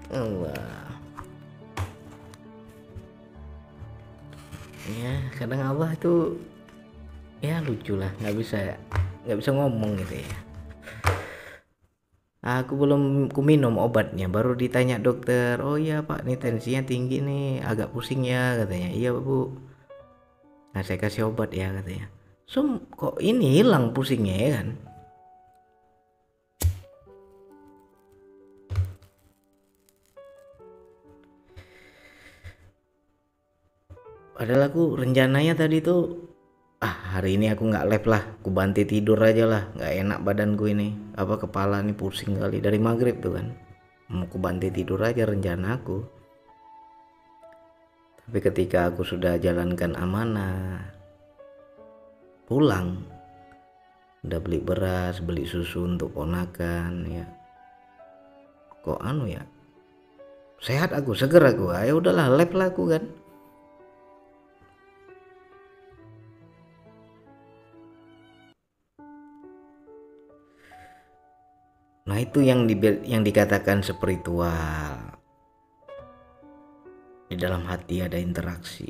[SPEAKER 1] Allah. Ya kadang Allah itu ya lucu lah, nggak bisa ngomong gitu ya. Aku belum minum obatnya, baru ditanya dokter, oh iya pak nih tensinya tinggi nih, agak pusing ya katanya. Iya bu. Nah saya kasih obat ya katanya. Kok ini hilang pusingnya ya kan. Padahal aku rencananya tadi tuh, hari ini aku nggak lab lah, aku banting tidur aja lah, nggak enak badanku ini, kepala ini pusing kali dari maghrib tuh kan, mau aku banting tidur aja rencana aku. Tapi ketika aku sudah jalankan amanah, pulang, udah beli beras, beli susu untuk ponakan ya, kok ya, sehat aku, seger aku, ayo udahlah lab lah aku kan. Nah itu yang dikatakan spiritual. Di dalam hati ada interaksi.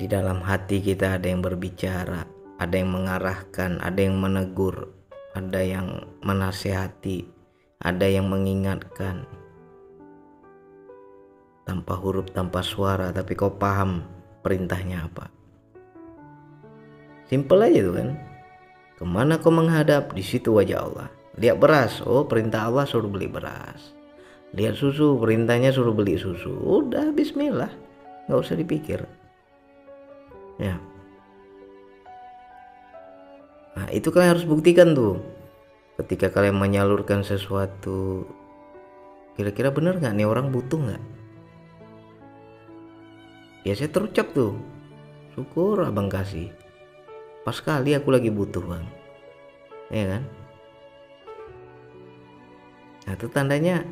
[SPEAKER 1] Di dalam hati kita ada yang berbicara, ada yang mengarahkan, ada yang menegur, ada yang menasehati, ada yang mengingatkan. Tanpa huruf, tanpa suara, tapi kau paham perintahnya apa. Simpel aja tuh kan. Kemana kau menghadap, di situ wajah Allah. Lihat beras, oh perintah Allah suruh beli beras. Lihat susu, perintahnya suruh beli susu. Udah bismillah, nggak usah dipikir ya. Nah itu kalian harus buktikan tuh, ketika kalian menyalurkan sesuatu, kira-kira bener nggak nih orang butuh nggak. Ya saya terucap tuh, syukur abang kasih, pas kali aku lagi butuh bang, ya kan. Nah itu tandanya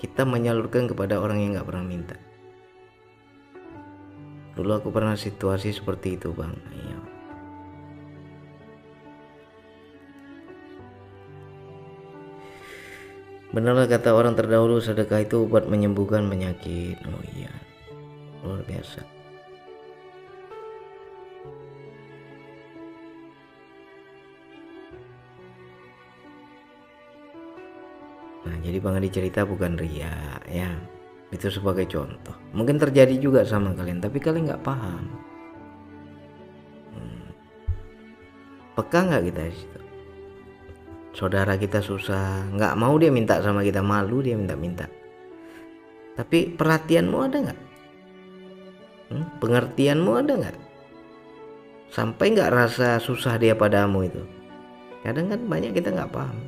[SPEAKER 1] kita menyalurkan kepada orang yang nggak pernah minta. Dulu aku pernah situasi seperti itu bang. Iya. Benarlah kata orang terdahulu, sedekah itu obat menyembuhkan penyakit. Oh iya, luar biasa. Nah jadi Bang Adi cerita bukan ria ya, itu sebagai contoh. Mungkin terjadi juga sama kalian, tapi kalian nggak paham. Peka nggak kita di situ? Saudara kita susah, nggak mau dia minta sama kita, malu dia minta-minta. Tapi perhatianmu ada nggak? Pengertianmu ada nggak? Sampai nggak rasa susah dia padamu itu? Kadang kan banyak kita nggak paham.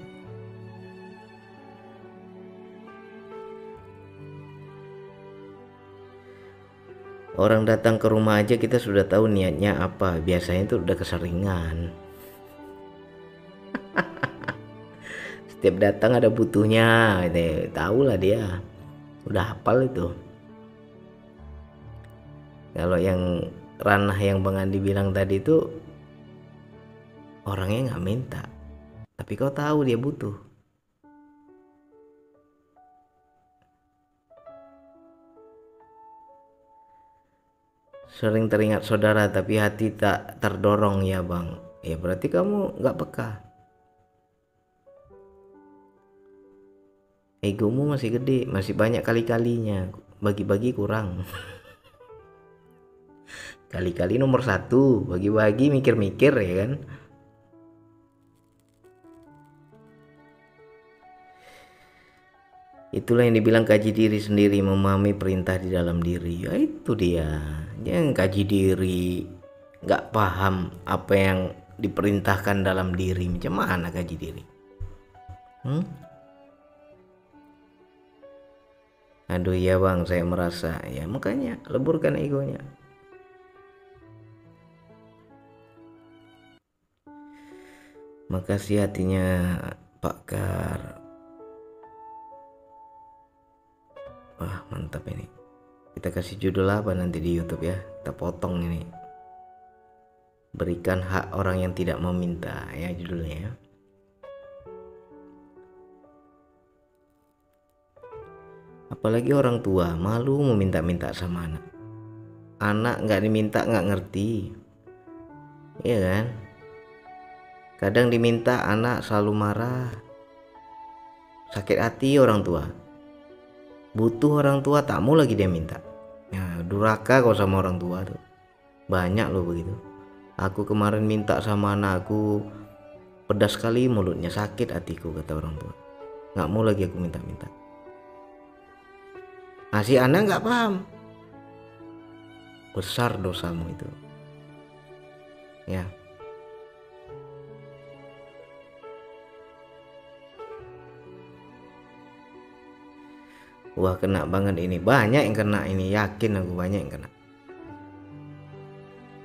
[SPEAKER 1] Orang datang ke rumah aja kita sudah tahu niatnya apa. Biasanya itu udah keseringan. Setiap datang ada butuhnya, gitu. Tahu lah dia. Udah hafal itu. Kalau yang ranah yang Bang Andi bilang tadi itu, orangnya nggak minta, tapi kau tahu dia butuh. Sering teringat saudara tapi hati tak terdorong ya bang. Ya berarti kamu nggak peka. Egomu masih gede, masih banyak kali-kalinya. Bagi-bagi kurang. Kali-kali nomor 1, bagi-bagi mikir-mikir ya kan. Itulah yang dibilang kaji diri sendiri, memahami perintah di dalam diri. Ya itu dia. Jangan kaji diri, nggak paham apa yang diperintahkan dalam diri. Macam mana kaji diri? Aduh ya bang, saya merasa ya, makanya leburkan egonya. Makasih hatinya Pak Kar. Wah mantap ini. Kita kasih judul apa nanti di YouTube ya, kita potong ini. Berikan hak orang yang tidak meminta ya judulnya ya. Apalagi orang tua malu meminta-minta sama anak. Anak nggak diminta nggak ngerti, iya kan? Kadang diminta anak selalu marah, sakit hati orang tua. Butuh orang tua tak mau lagi dia minta. Ya durhaka kau sama orang tua tuh. Banyak loh begitu. Aku kemarin minta sama anakku, pedas sekali mulutnya, sakit hatiku kata orang tua. Nggak mau lagi aku minta-minta. Nah si anak nggak paham. besar dosamu itu ya. Wah, kena banget ini, banyak yang kena ini, yakin aku banyak yang kena.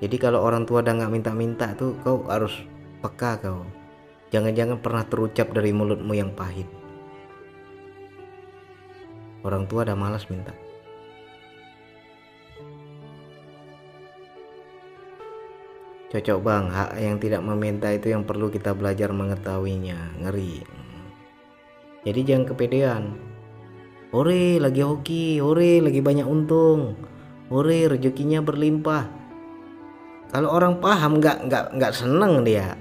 [SPEAKER 1] Jadi kalau orang tua udah nggak minta-minta tuh kau harus peka kau. Jangan-jangan pernah terucap dari mulutmu yang pahit. Orang tua udah malas minta. Cocok bang, hak yang tidak meminta itu yang perlu kita belajar mengetahuinya. Ngeri. Jadi jangan kepedean. Hore lagi hoki, hore lagi banyak untung, hore rezekinya berlimpah. Kalau orang paham nggak seneng dia,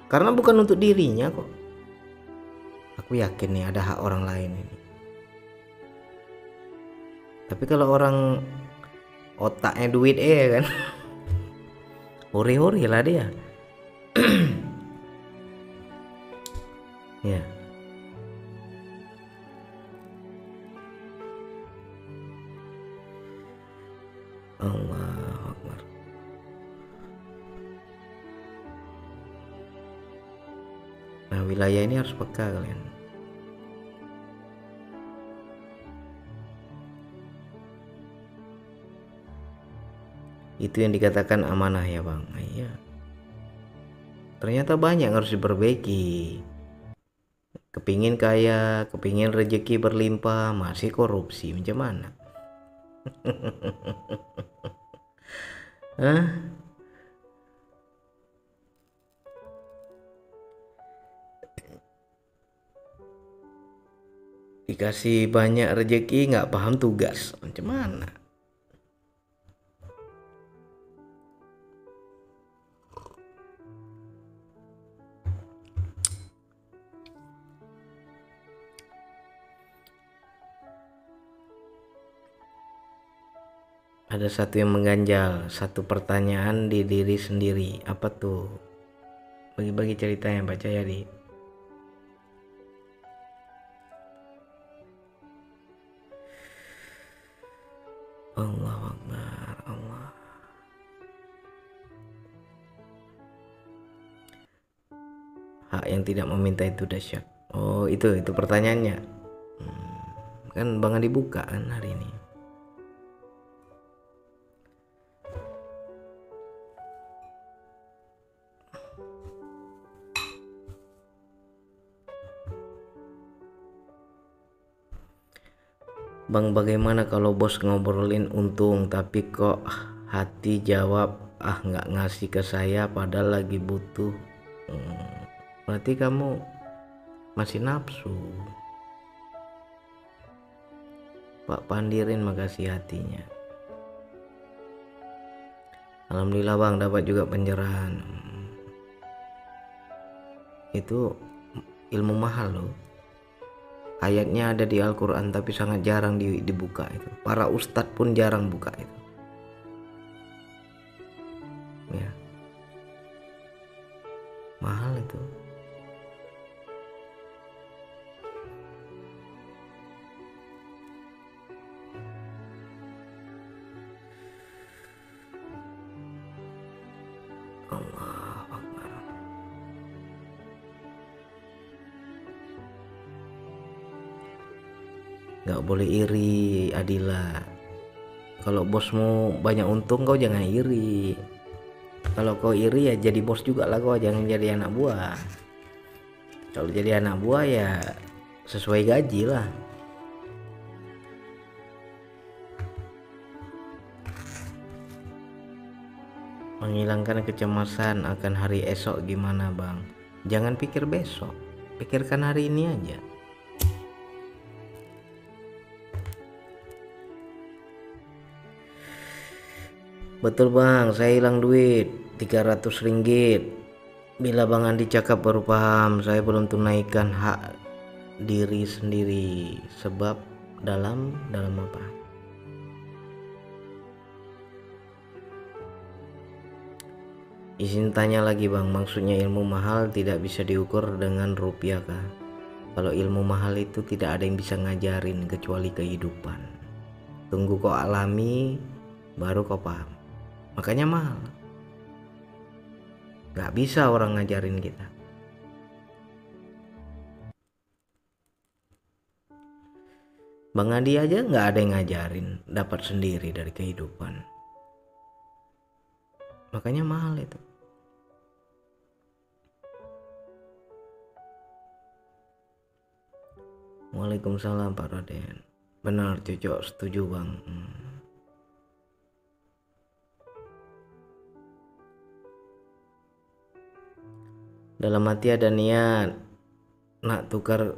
[SPEAKER 1] karena bukan untuk dirinya kok. Aku yakin nih ada hak orang lain ini. Tapi kalau orang otaknya duit kan, hore lah dia. Ya. Allahu Akbar. Nah, wilayah ini harus peka kalian. Itu yang dikatakan amanah ya bang. Iya. Ternyata banyak yang harus diperbaiki. Kepingin kaya, kepingin rezeki berlimpah, masih korupsi, macam mana? Hah? Dikasih banyak rezeki nggak paham tugas, macam mana? Ada satu yang mengganjal, satu pertanyaan di diri sendiri. Apa tuh? Bagi-bagi ceritanya, baca ya di. Allahu Akbar, Allah. Hak yang tidak meminta itu dahsyat. Oh, itu pertanyaannya. Kan Bang Adi buka kan hari ini. Bang, bagaimana kalau bos ngobrolin untung tapi kok hati jawab nggak ngasih ke saya padahal lagi butuh. Berarti kamu masih nafsu. Pak Pandirin makasih hatinya. Alhamdulillah bang, dapat juga pencerahan. Itu ilmu mahal loh. Ayatnya ada di Al-Quran tapi sangat jarang dibuka itu. Para ustadz pun jarang buka itu. Ya. Mahal itu. Allah Akbar. Gak boleh iri, Adila. Kalau bosmu banyak untung kau jangan iri. Kalau kau iri ya jadi bos juga lah kau, jangan jadi anak buah. Kalau jadi anak buah ya sesuai gaji lah. Menghilangkan kecemasan akan hari esok gimana bang? Jangan pikir besok, pikirkan hari ini aja. Betul bang, saya hilang duit 300 ringgit. Bila bang Andi cakap baru paham, saya belum tunaikan hak diri sendiri. Sebab dalam apa? Izin tanya lagi bang, maksudnya ilmu mahal tidak bisa diukur dengan rupiah kah? Kalau ilmu mahal itu tidak ada yang bisa ngajarin kecuali kehidupan. Tunggu kau alami, baru kau paham. makanya mahal. Gak bisa orang ngajarin kita. Bang Adi aja gak ada yang ngajarin, dapat sendiri dari kehidupan. Makanya mahal itu. Waalaikumsalam Pak Raden. Benar cocok, setuju Bang. Dalam hati ada niat nak tukar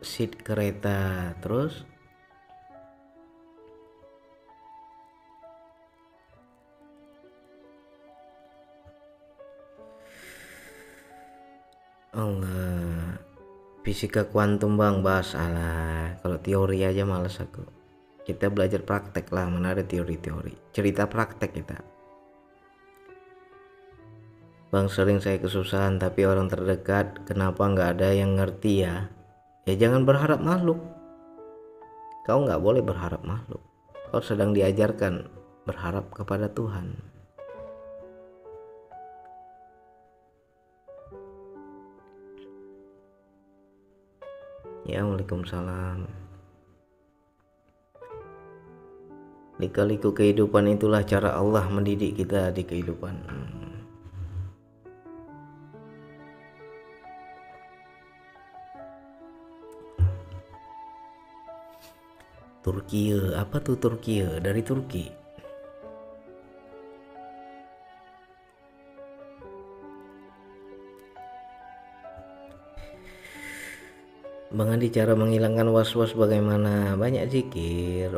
[SPEAKER 1] seat kereta, terus Allah, fisika kuantum Bang bahas. Alah, kalau teori aja males aku. Kita belajar praktek lah, mana ada teori-teori, cerita praktek kita. Bang, sering saya kesusahan tapi orang terdekat kenapa nggak ada yang ngerti ya? Ya jangan berharap makhluk. Kau nggak boleh berharap makhluk. Kau sedang diajarkan berharap kepada Tuhan. Ya, waalaikumsalam. Lika-liku kehidupan itulah cara Allah mendidik kita di kehidupan. Turki, apa tuh Turki? Dari Turki. Bang Adi, cara menghilangkan was-was bagaimana? Banyak zikir.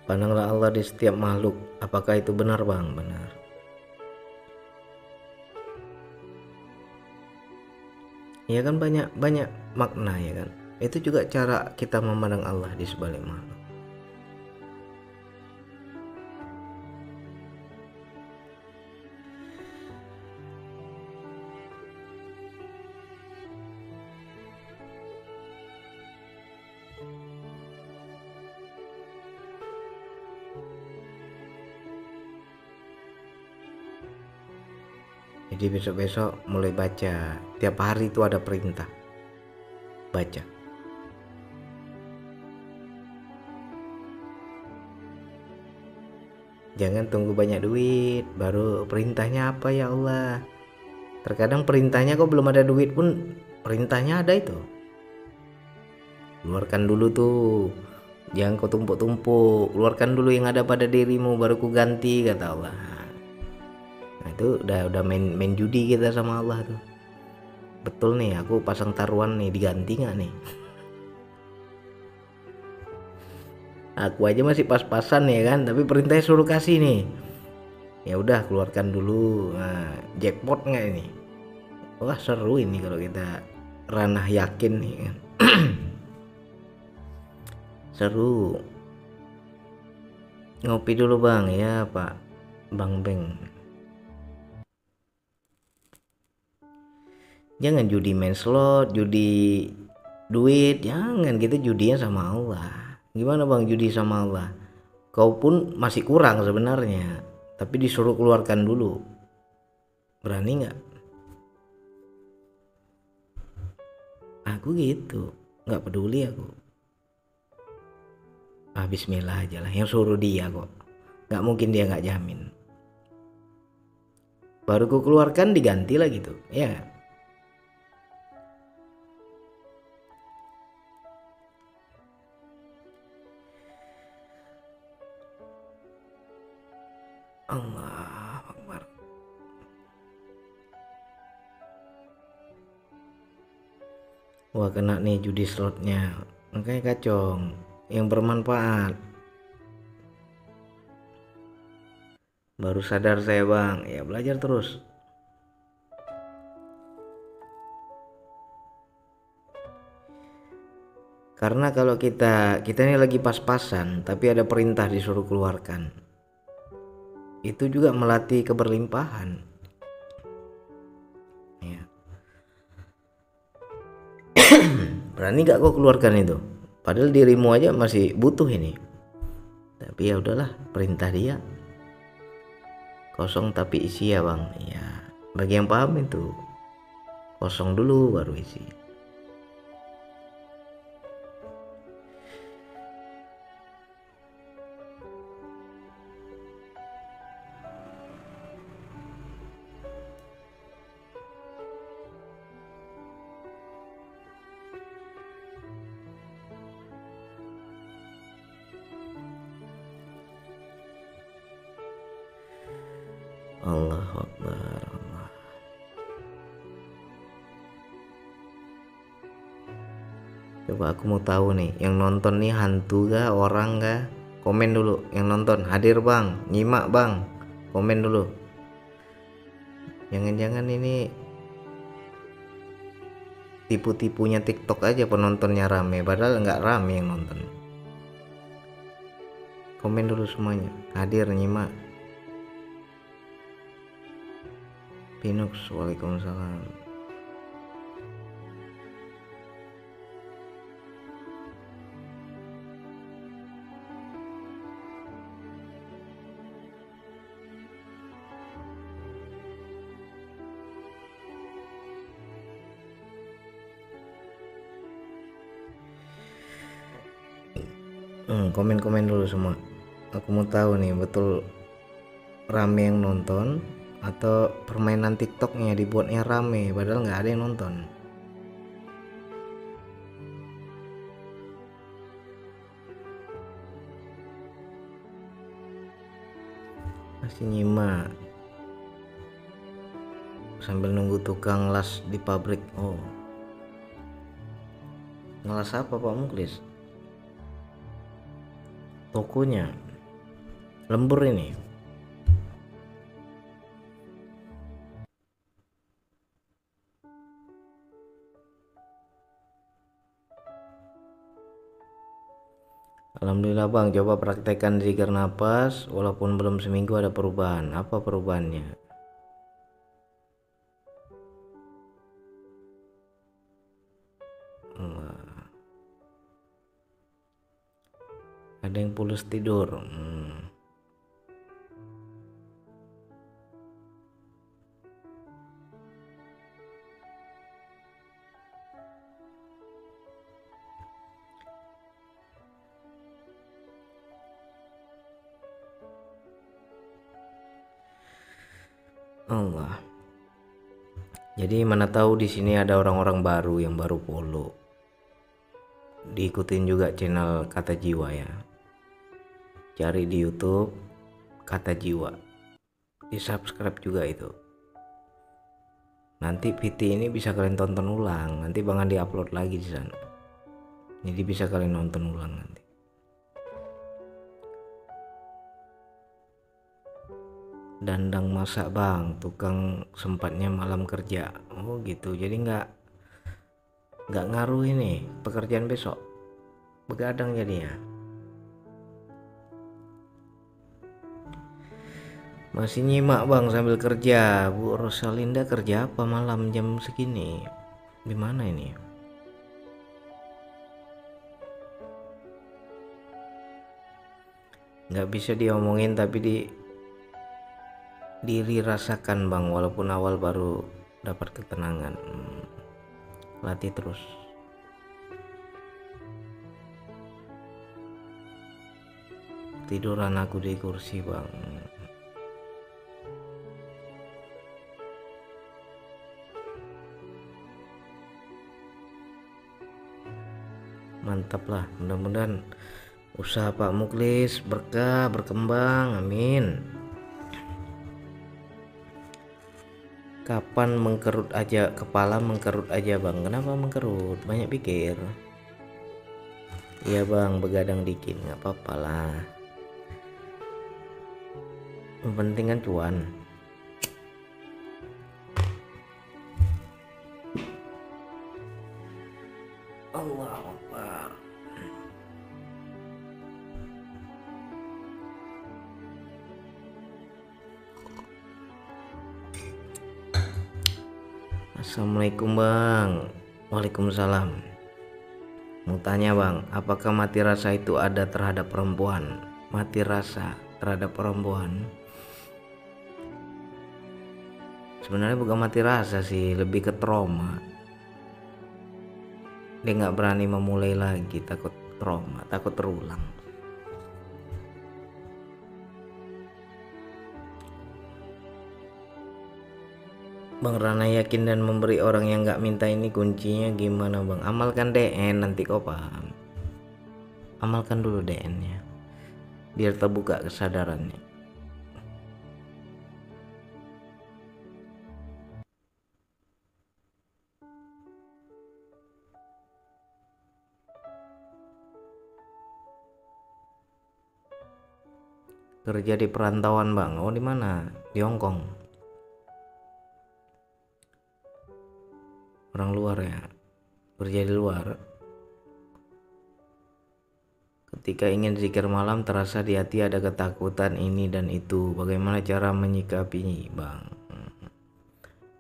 [SPEAKER 1] Pandanglah Allah di setiap makhluk. Apakah itu benar Bang? Benar. Ya kan, banyak makna ya kan. Itu juga cara kita memandang Allah di sebalik makhluk. Jadi besok-besok mulai baca. Tiap hari itu ada perintah baca. Jangan tunggu banyak duit baru perintahnya apa ya Allah. Terkadang perintahnya kok belum ada duit pun perintahnya ada itu. Keluarkan dulu tuh, jangan kau tumpuk-tumpuk. Keluarkan dulu yang ada pada dirimu baru ku ganti, kata Allah. Nah itu udah main judi kita sama Allah tuh. Betul nih, aku pasang taruhan nih, diganti nggak nih? Aku aja masih pas-pasan ya kan, tapi perintahnya suruh kasih nih. Ya udah, keluarkan dulu. Nah, jackpot nggak ini? Wah seru ini kalau kita ranah yakin nih kan. Seru. Ngopi dulu Bang ya Pak Bang Beng. Jangan judi main slot, judi duit, jangan. Kita judinya sama Allah. Gimana Bang judi sama Allah? Kau pun masih kurang sebenarnya, tapi disuruh keluarkan dulu. Berani nggak? Aku gitu, nggak peduli aku. Bismillah aja lah, yang suruh dia kok. Nggak mungkin dia nggak jamin. Baru ku keluarkan diganti lah gitu, ya. Allah Akbar. Wah kena nih judi slotnya, makanya kacong. Yang bermanfaat. Baru sadar saya Bang, ya belajar terus. Karena kalau kita ini lagi pas-pasan, tapi ada perintah disuruh keluarkan, itu juga melatih keberlimpahan. Ya. Berani gak kau keluarkan itu? padahal dirimu aja masih butuh ini. Tapi ya udahlah, perintah dia. Kosong tapi isi ya bang. Ya bagi yang paham itu, kosong dulu baru isi. Allahu Akbar. Allah. Coba aku mau tahu nih, yang nonton nih hantu gak, orang gak? Komen dulu. Yang nonton hadir bang, nyimak bang, komen dulu. Jangan-jangan ini tipu-tipunya TikTok aja penontonnya rame, padahal nggak rame yang nonton. Komen dulu semuanya, hadir nyimak. Pinux, waalaikumsalam. Komen-komen dulu semua. Aku mau tahu nih, betul rame yang nonton atau permainan TikToknya dibuatnya rame padahal nggak ada yang nonton. Masih nyimak sambil nunggu tukang las di pabrik. Oh, ngelas apa Pak Muklis? Tokonya lembur ini. Alhamdulillah bang, coba praktekkan zikir nafas walaupun belum seminggu ada perubahan. Apa perubahannya? Ada yang pulas tidur. Allah. Jadi mana tahu di sini ada orang-orang baru yang baru follow. Diikutin juga channel Kata Jiwa ya. Cari di YouTube Kata Jiwa. Di-subscribe juga itu. Nanti VT ini bisa kalian tonton ulang. Nanti Bang Andi upload lagi di sana. Jadi bisa kalian nonton ulang nanti. Dandang masak bang, tukang sempatnya malam kerja. Oh gitu, jadi nggak ngaruh ini pekerjaan besok, begadang jadinya. Masih nyimak bang sambil kerja. Bu Rosalinda kerja apa malam jam segini? Gimana ini? Nggak bisa diomongin tapi diri rasakan bang, walaupun awal baru dapat ketenangan. Latih terus. Tiduran aku di kursi bang. Mantap lah, mudah-mudahan usaha Pak Muklis berkah, berkembang, amin. Kapan mengkerut aja, kepala mengkerut aja bang. Kenapa mengkerut? Banyak pikir. Iya bang, begadang dikit nggak apa-apa lah. Yang penting kan cuan. Allahu Akbar. Assalamualaikum bang. Waalaikumsalam. Mau tanya bang, apakah mati rasa itu ada terhadap perempuan? Mati rasa terhadap perempuan sebenarnya bukan mati rasa sih, lebih ke trauma. Dia nggak berani memulai lagi, takut trauma, takut terulang. Bang Rana yakin dan memberi orang yang nggak minta, ini kuncinya gimana bang? Amalkan DN, nanti kau paham. Amalkan dulu DN-nya biar terbuka kesadarannya. Kerja di perantauan bang. Oh di mana? Di Hongkong. Orang luar ya, kerja di luar. Ketika ingin zikir malam terasa di hati ada ketakutan ini dan itu. Bagaimana cara menyikapinya bang?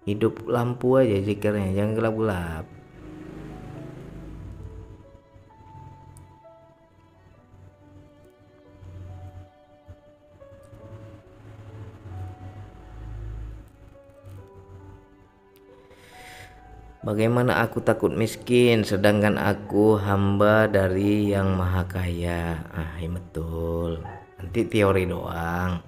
[SPEAKER 1] Hidup lampu aja zikirnya, jangan gelap-gelap. Bagaimana aku takut miskin sedangkan aku hamba dari yang maha kaya? Ah, iya betul. Nanti teori doang.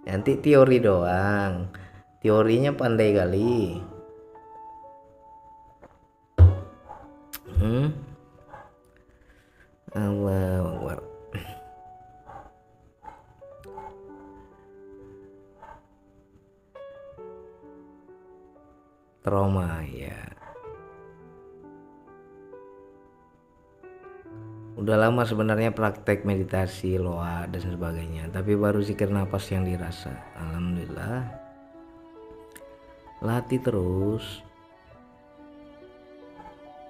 [SPEAKER 1] Nanti teori doang. Teorinya pandai kali. Allahu Akbar. Trauma ya. Udah lama sebenarnya praktek meditasi, loa dan sebagainya, tapi baru zikir nafas yang dirasa. Alhamdulillah. Latih terus.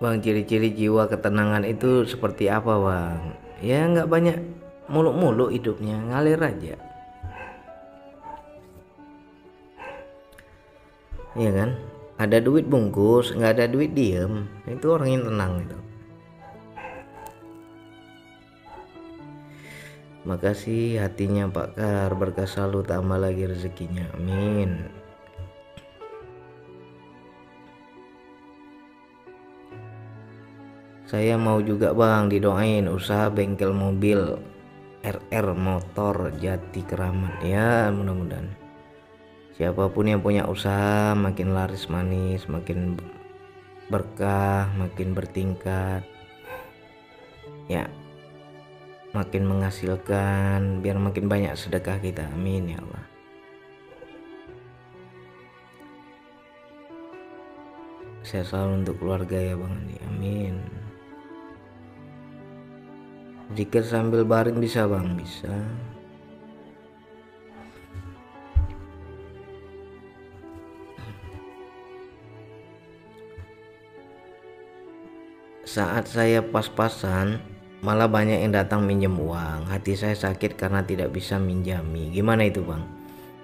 [SPEAKER 1] Bang, ciri-ciri jiwa ketenangan itu seperti apa bang? Ya nggak banyak muluk-muluk hidupnya, ngalir aja. Iya kan? Ada duit bungkus, nggak ada duit diem. Itu orang yang tenang itu. Makasih hatinya Pak Kar, berkah selalu, tambah lagi rezekinya, amin. Saya mau juga bang didoain usaha bengkel mobil RR motor Jati Keramat ya, mudah-mudahan siapapun yang punya usaha makin laris manis, makin berkah, makin bertingkat ya, makin menghasilkan, biar makin banyak sedekah kita, amin ya Allah. Saya selalu untuk keluarga ya bang Andi, amin. Zikir sambil baring bisa bang? Bisa. Saat saya pas-pasan malah banyak yang datang minjem uang. Hati saya sakit karena tidak bisa minjami. Gimana itu bang?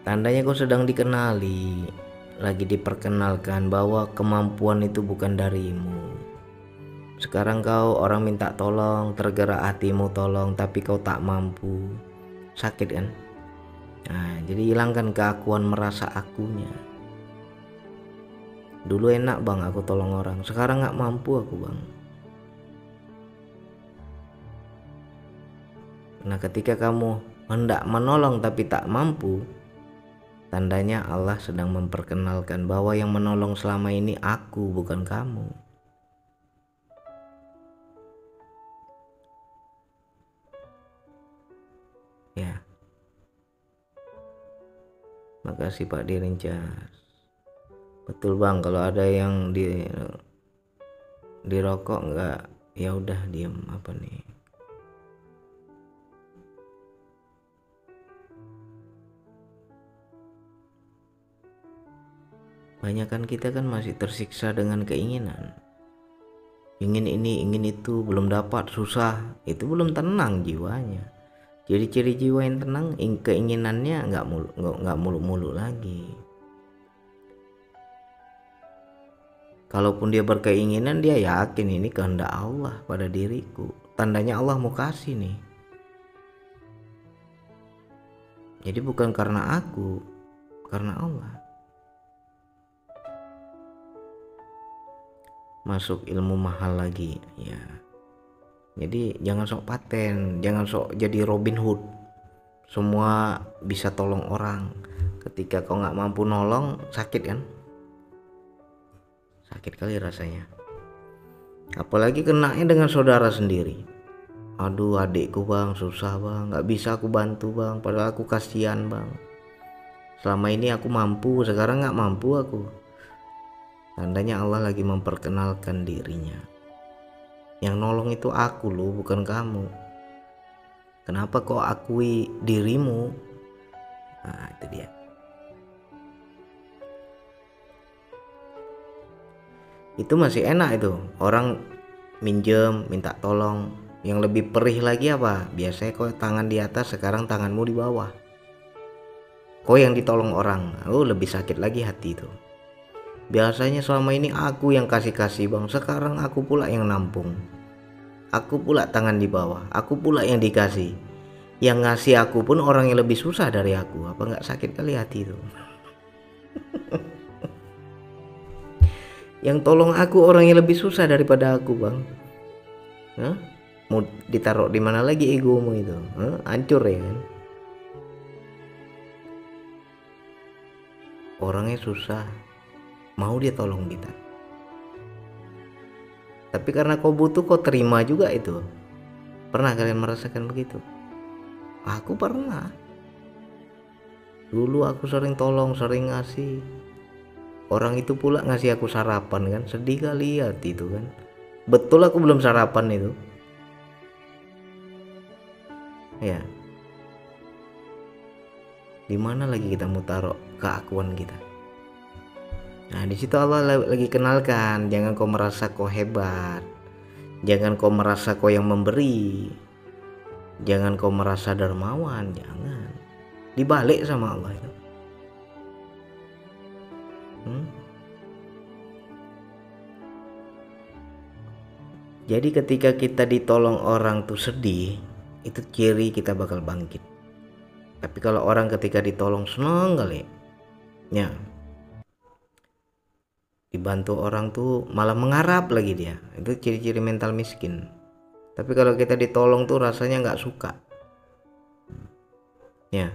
[SPEAKER 1] Tandanya kau sedang dikenali, lagi diperkenalkan bahwa kemampuan itu bukan darimu. Sekarang kau orang minta tolong, tergerak hatimu tolong, tapi kau tak mampu. Sakit kan? Nah, jadi hilangkan keakuan merasa akunya. Dulu enak bang aku tolong orang, sekarang gak mampu aku bang. Nah ketika kamu hendak menolong tapi tak mampu, tandanya Allah sedang memperkenalkan bahwa yang menolong selama ini aku, bukan kamu. Ya. Makasih Pak Dirincas. Betul bang, kalau ada yang dirokok nggak, ya udah diem apa nih. Banyakan kita kan masih tersiksa dengan keinginan. Ingin ini, ingin itu, belum dapat, susah. Itu belum tenang jiwanya. Ciri-ciri jiwa yang tenang, keinginannya nggak muluk-muluk lagi. Kalaupun dia berkeinginan, dia yakin ini kehendak Allah pada diriku, tandanya Allah mau kasih nih. Jadi bukan karena aku, karena Allah. Masuk ilmu mahal lagi ya. Jadi jangan sok paten, jangan sok jadi Robin Hood, semua bisa tolong orang. Ketika kau nggak mampu nolong, sakit kan, sakit kali rasanya. Apalagi kenanya dengan saudara sendiri. Aduh adikku bang, susah bang, nggak bisa aku bantu bang, padahal aku kasihan bang. Selama ini aku mampu, sekarang nggak mampu aku. Tandanya Allah lagi memperkenalkan dirinya. Yang nolong itu aku loh, bukan kamu. Kenapa kau akui dirimu? Nah itu dia. Itu masih enak itu, orang minjem minta tolong. Yang lebih perih lagi apa? Biasanya kau tangan di atas, sekarang tanganmu di bawah. Kau yang ditolong orang, lebih sakit lagi hati itu. Biasanya selama ini aku yang kasih bang, sekarang aku pula yang nampung. Aku pula tangan di bawah, aku pula yang dikasih. Yang ngasih aku pun orang yang lebih susah dari aku. Apa nggak sakit kali hati itu? Yang tolong aku orang yang lebih susah daripada aku bang. Hah? Mau ditaruh di mana lagi egomu itu? Hancur ya kan? Orangnya susah, mau dia tolong kita. Tapi karena kau butuh, kau terima juga itu. Pernah kalian merasakan begitu? Aku pernah. Dulu aku sering tolong, sering ngasih. Orang itu pula ngasih aku sarapan kan, sedih kali hati itu kan. Betul aku belum sarapan itu. Ya. Di mana lagi kita mau taruh keakuan kita? Nah, di situ Allah lagi kenalkan, jangan kau merasa kau hebat. Jangan kau merasa kau yang memberi. Jangan kau merasa dermawan, jangan. Dibalik sama Allah itu. Jadi ketika kita ditolong orang tuh sedih, itu ciri kita bakal bangkit. Tapi kalau orang ketika ditolong seneng kali, ya dibantu orang tuh malah mengharap lagi dia, itu ciri-ciri mental miskin. Tapi kalau kita ditolong tuh rasanya nggak suka, ya.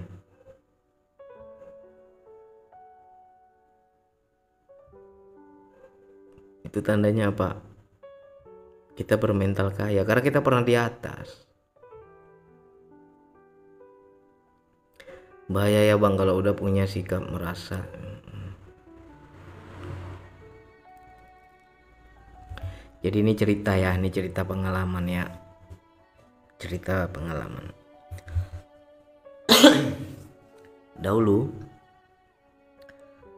[SPEAKER 1] Itu tandanya apa? Kita bermental kaya karena kita pernah di atas. Bahaya ya bang kalau udah punya sikap merasa. Jadi ini cerita ya, ini cerita pengalaman ya. Cerita pengalaman. Dahulu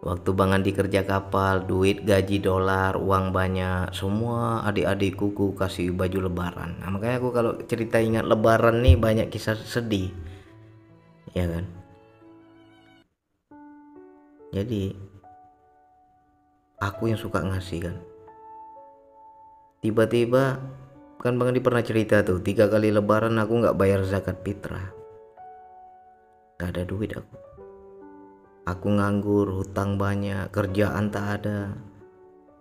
[SPEAKER 1] waktu Bang Andi kerja kapal, duit gaji dolar, uang banyak, semua adik-adikku ku kasih baju lebaran. Nah, makanya aku kalau cerita ingat lebaran nih banyak kisah sedih. Ya kan? Jadi aku yang suka ngasih kan. Tiba-tiba kan Bang Andi pernah cerita tuh, 3 kali lebaran aku nggak bayar zakat fitrah. Gak ada duit aku nganggur, hutang banyak, kerjaan tak ada,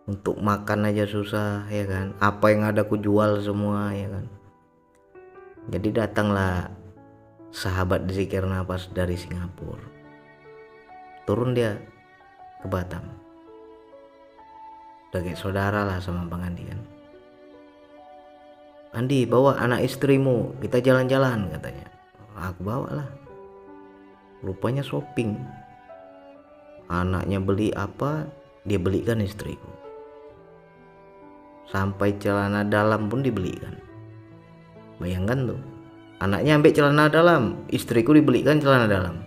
[SPEAKER 1] untuk makan aja susah ya kan, apa yang ada aku jual semua ya kan. Jadi datanglah sahabat zikir nafas dari Singapura, turun dia ke Batam, udah kayak saudara lah sama Bang Andi kan. Andi bawa anak istrimu, kita jalan-jalan katanya. Aku bawa lah, rupanya shopping. Anaknya beli apa, dia belikan istriku. Sampai celana dalam pun dibelikan. Bayangkan tuh, anaknya ambil celana dalam, istriku dibelikan celana dalam.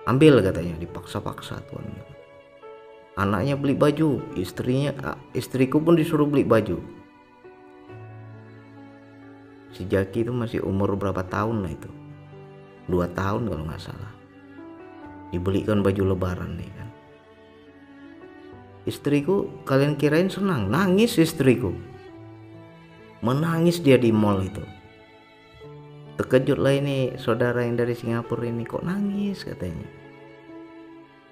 [SPEAKER 1] Ambil katanya, dipaksa-paksa tuan. Anaknya beli baju, istriku pun disuruh beli baju. Si Jaki itu masih umur berapa tahun lah itu, 2 tahun kalau nggak salah. Dibelikan baju lebaran nih kan. Istriku kalian kirain senang, nangis istriku, menangis dia di mall itu. Terkejut lah ini saudara yang dari Singapura ini, kok nangis katanya.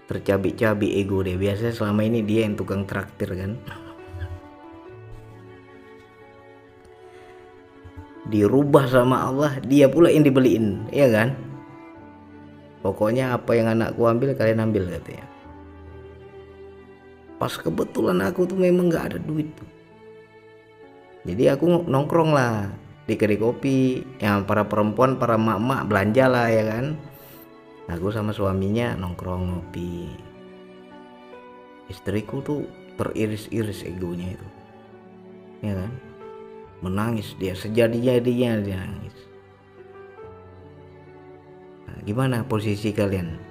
[SPEAKER 1] Tercabik-cabik ego dia, biasanya selama ini dia yang tukang traktir kan. Dirubah sama Allah, dia pula yang dibeliin, ya kan. Pokoknya apa yang anakku ambil kalian ambil katanya. Pas kebetulan aku tuh memang nggak ada duit tuh, jadi aku nongkrong lah di kedai kopi yang para perempuan, para mak-mak belanja lah ya kan. Aku sama suaminya nongkrong ngopi. Istriku tuh teriris-iris egonya itu, ya kan. Menangis dia, sejadi-jadinya dia nangis. Nah, gimana posisi kalian?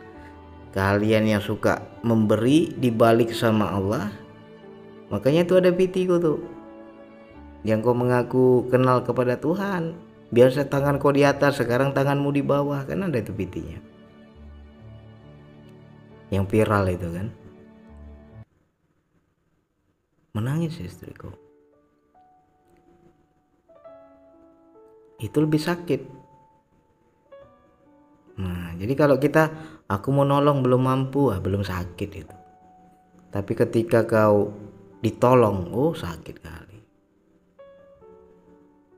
[SPEAKER 1] Kalian yang suka memberi dibalik sama Allah, makanya tuh ada pitiku tuh, yang kau mengaku kenal kepada Tuhan, biasa tangan kau di atas, sekarang tanganmu di bawah, kan ada itu pitinya yang viral itu kan. Menangis istriku, itu lebih sakit. Nah jadi kalau kita, aku mau nolong belum mampu, belum sakit itu. Tapi ketika kau ditolong, oh sakit kali.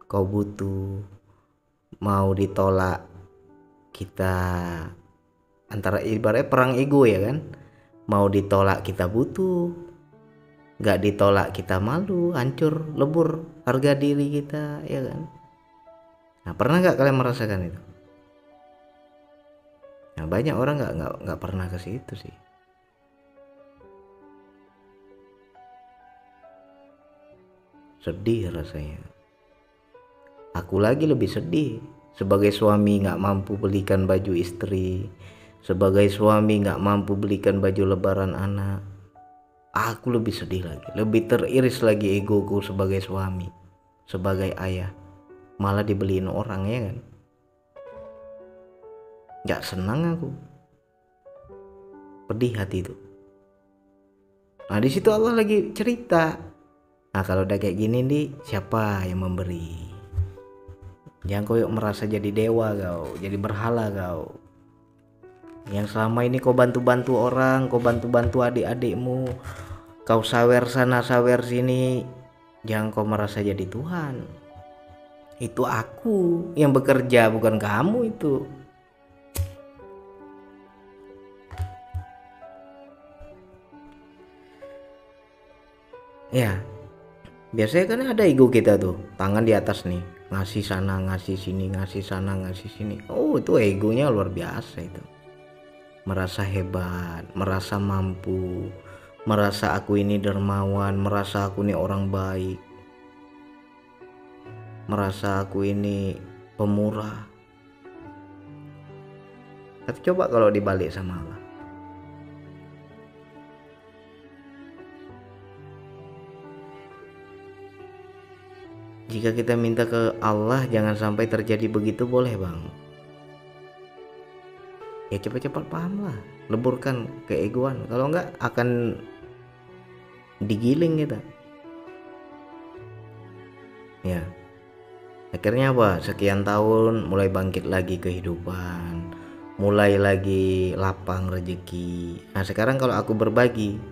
[SPEAKER 1] Kau butuh, mau ditolak, kita antara ibaratnya perang ego ya kan. Mau ditolak kita butuh, gak ditolak kita malu, hancur, lebur harga diri kita ya kan. Nah pernah gak kalian merasakan itu? Nah banyak orang nggak pernah ke situ sih. Sedih rasanya. Aku lagi lebih sedih sebagai suami nggak mampu belikan baju istri, sebagai suami nggak mampu belikan baju lebaran anak. Aku lebih sedih lagi, lebih teriris lagi egoku sebagai suami, sebagai ayah, malah dibeliin orang ya kan. Nggak senang aku, pedih hati itu. Nah di situ Allah lagi cerita. Nah kalau udah kayak gini nih, siapa yang memberi? Jangan kau merasa jadi dewa kau, jadi berhala kau. Yang selama ini kau bantu-bantu orang, kau bantu-bantu adik-adikmu, kau sawer sana sawer sini, jangan kau merasa jadi Tuhan. Itu aku yang bekerja, bukan kamu itu. Ya, biasanya kan ada ego kita tuh, tangan di atas nih, ngasih sana ngasih sini, ngasih sana ngasih sini. Oh itu egonya luar biasa itu. Merasa hebat, merasa mampu, merasa aku ini dermawan, merasa aku ini orang baik, merasa aku ini pemurah. Tapi coba kalau dibalik sama Allah. Jika kita minta ke Allah jangan sampai terjadi begitu, boleh bang? Ya cepat-cepat paham lah, leburkan keegoan, kalau enggak akan digiling kita. Ya, akhirnya apa? Sekian tahun mulai bangkit lagi kehidupan, mulai lagi lapang rezeki. Nah sekarang kalau aku berbagi,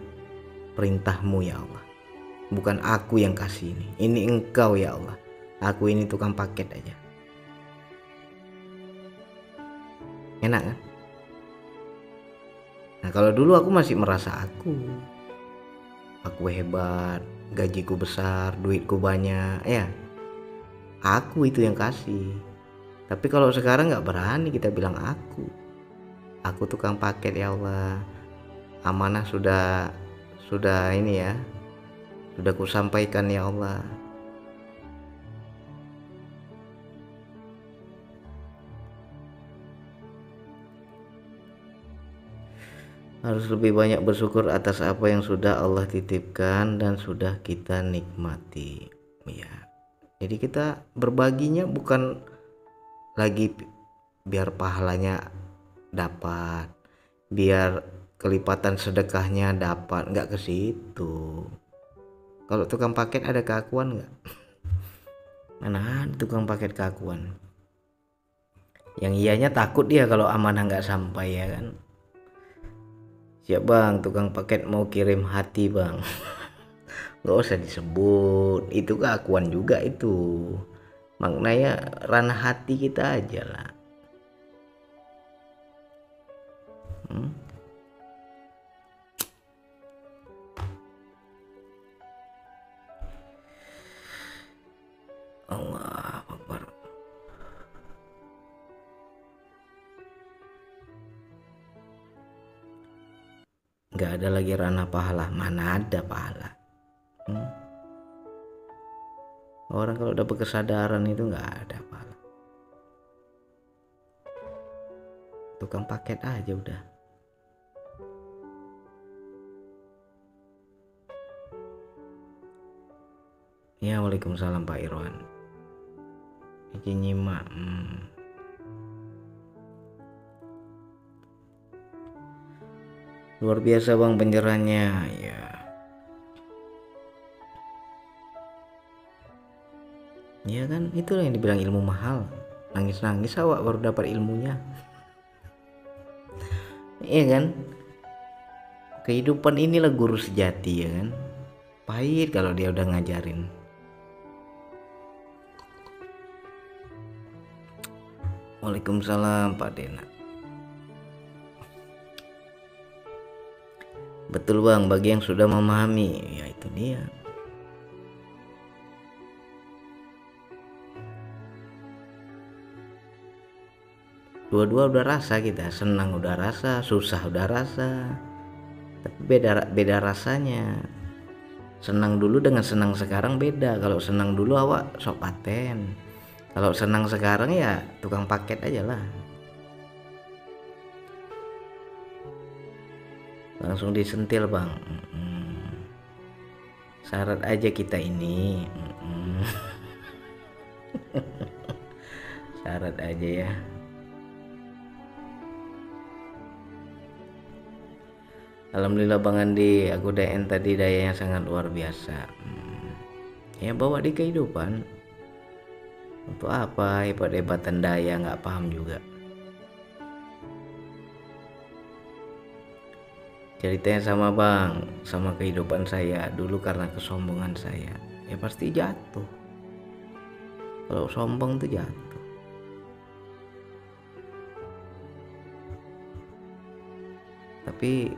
[SPEAKER 1] perintahmu ya Allah, bukan aku yang kasih ini engkau ya Allah. Aku ini tukang paket aja. Enak kan? Nah kalau dulu aku masih merasa aku hebat, gajiku besar, duitku banyak, ya aku itu yang kasih. Tapi kalau sekarang nggak berani kita bilang aku tukang paket ya Allah. Amanah sudah ini ya, sudah kusampaikan ya Allah. Harus lebih banyak bersyukur atas apa yang sudah Allah titipkan dan sudah kita nikmati ya. Jadi kita berbaginya bukan lagi biar pahalanya dapat, biar kelipatan sedekahnya dapat, nggak ke situ. Kalau tukang paket ada keakuan nggak? Mana ada tukang paket keakuan? Yang ianya takut dia kalau amanah nggak sampai, ya kan? Siap bang, tukang paket mau kirim hati bang. Nggak usah disebut, itu keakuan juga itu. Maknanya ranah hati kita aja lah. Hmm? Allah Akbar. Nggak ada lagi ranah pahala, mana ada pahala. Hmm? Orang kalau udah berkesadaran itu nggak ada pahala. Tukang paket aja udah. Ya, waalaikumsalam Pak Irwan. Iki nyimak. Luar biasa bang pencerahannya ya. Ya kan, itulah yang dibilang ilmu mahal. Nangis-nangis awak baru dapat ilmunya. Iya kan? Kehidupan inilah guru sejati, ya kan? Pahit kalau dia udah ngajarin. Waalaikumsalam Pak Dena. Betul bang, bagi yang sudah memahami, ya itu dia. Dua-dua udah rasa kita, senang udah rasa, susah udah rasa. Tapi beda rasanya. Senang dulu dengan senang sekarang beda. Kalau senang dulu awak sok paten. Kalau senang sekarang ya tukang paket aja lah. Langsung disentil bang. Syarat aja kita ini. Syarat aja ya. Alhamdulillah Bang Andi, aku DN tadi dayanya sangat luar biasa. Ya bawa di kehidupan. Untuk apa hebat-hebatan daya, nggak paham juga. Ceritanya sama bang, sama kehidupan saya dulu karena kesombongan saya. Ya pasti jatuh. Kalau sombong tuh jatuh. Tapi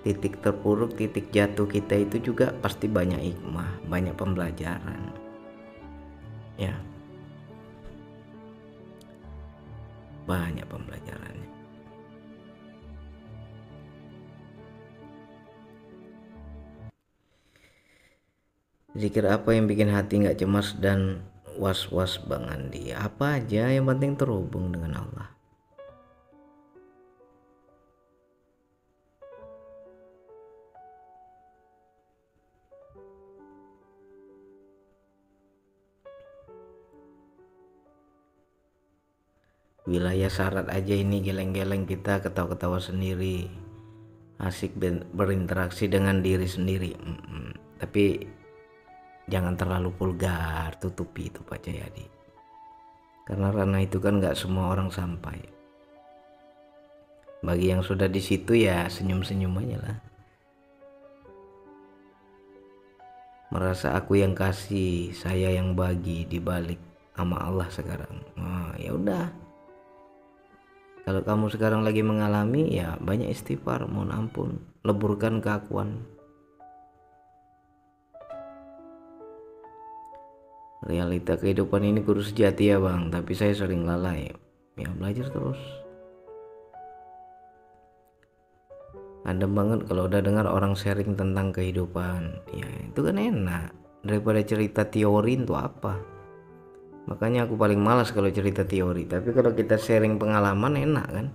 [SPEAKER 1] titik terpuruk, titik jatuh kita itu juga pasti banyak hikmah, banyak pembelajaran. Ya. Banyak pembelajarannya. Zikir apa yang bikin hati nggak cemas dan was-was Bang Andi? Apa aja yang penting terhubung dengan Allah. Wilayah syarat aja ini geleng-geleng kita ketawa-ketawa sendiri, asik berinteraksi dengan diri sendiri. Tapi jangan terlalu vulgar, tutupi itu Pak Jayadi. Karena ranah itu kan nggak semua orang sampai. Bagi yang sudah di situ ya senyum-senyum aja lah. Merasa aku yang kasih, saya yang bagi, dibalik sama Allah sekarang. Nah, ya udah. Kalau kamu sekarang lagi mengalami ya banyak istighfar, mohon ampun, leburkan keakuan. Realita kehidupan ini guru sejati ya bang, tapi saya sering lalai. Ya belajar terus. Adem banget kalau udah dengar orang sharing tentang kehidupan. Ya itu kan enak daripada cerita teori itu apa. Makanya aku paling malas kalau cerita teori. Tapi kalau kita sharing pengalaman enak kan.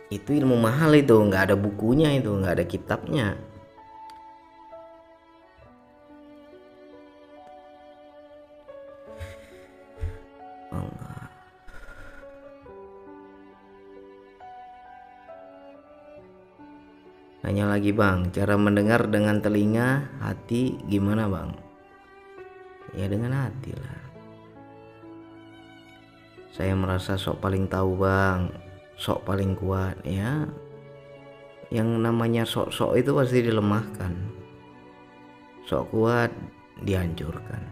[SPEAKER 1] Itu ilmu mahal itu, nggak ada bukunya itu, nggak ada kitabnya. Allah. Tanya lagi bang, cara mendengar dengan telinga, hati gimana bang? Ya dengan hati lah. Saya merasa sok paling tahu bang, sok paling kuat ya. Yang namanya sok-sok itu pasti dilemahkan, sok kuat dihancurkan.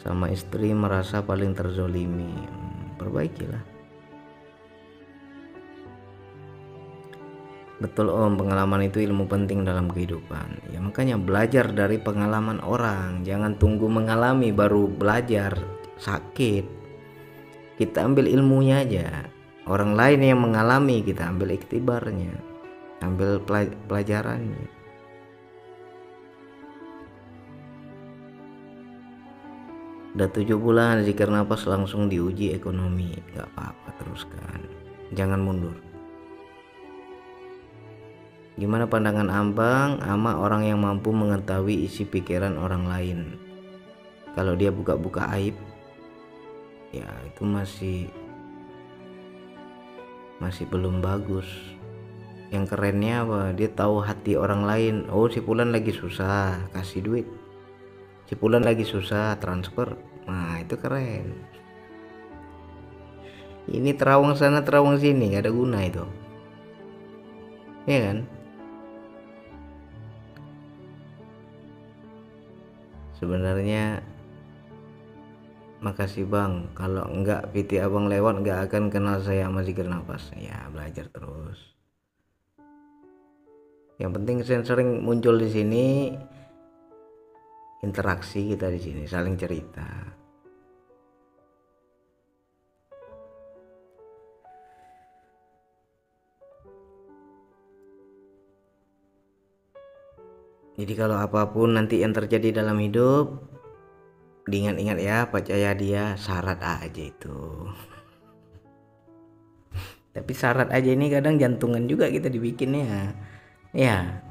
[SPEAKER 1] Sama istri merasa paling terzolimi, perbaikilah. Betul om, pengalaman itu ilmu penting dalam kehidupan. Ya makanya belajar dari pengalaman orang, jangan tunggu mengalami baru belajar. Sakit, kita ambil ilmunya aja. Orang lain yang mengalami, kita ambil iktibarnya, ambil pelajarannya. Udah 7 bulan zikir nafas langsung diuji ekonomi. Gak apa-apa, teruskan, jangan mundur. Gimana pandangan abang ama orang yang mampu mengetahui isi pikiran orang lain? Kalau dia buka-buka aib, ya itu masih belum bagus. Yang kerennya apa? Dia tahu hati orang lain. Oh, si Fulan lagi susah, kasih duit. Si Fulan lagi susah, transfer. Nah itu keren. Ini terawang sana terawang sini, gak ada guna itu, ya kan? Sebenarnya makasih bang, kalau enggak PT abang lewat enggak akan kenal saya sama zikir nafas. Ya belajar terus. Yang penting sering muncul di sini, interaksi kita di sini, saling cerita. Jadi kalau apapun nanti yang terjadi dalam hidup, diingat-ingat ya, percaya dia, syarat aja itu. Tapi syarat aja ini kadang jantungan juga kita dibikinnya. Ya,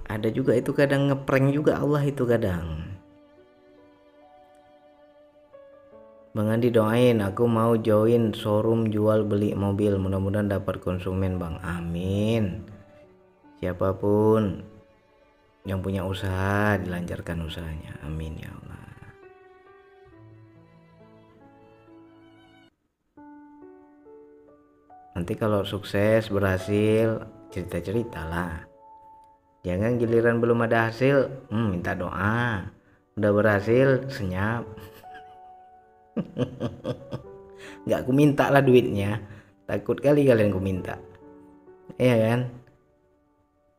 [SPEAKER 1] ada juga itu kadang ngeprank juga Allah itu kadang. Bang Andi doain, aku mau join showroom jual beli mobil, mudah-mudahan dapat konsumen bang, amin. Siapapun yang punya usaha dilancarkan usahanya, amin ya Allah. Nanti kalau sukses berhasil cerita-cerita lah, jangan giliran belum ada hasil minta doa, udah berhasil senyap. Nggak aku minta lah duitnya, takut kali kalian ku minta, iya kan?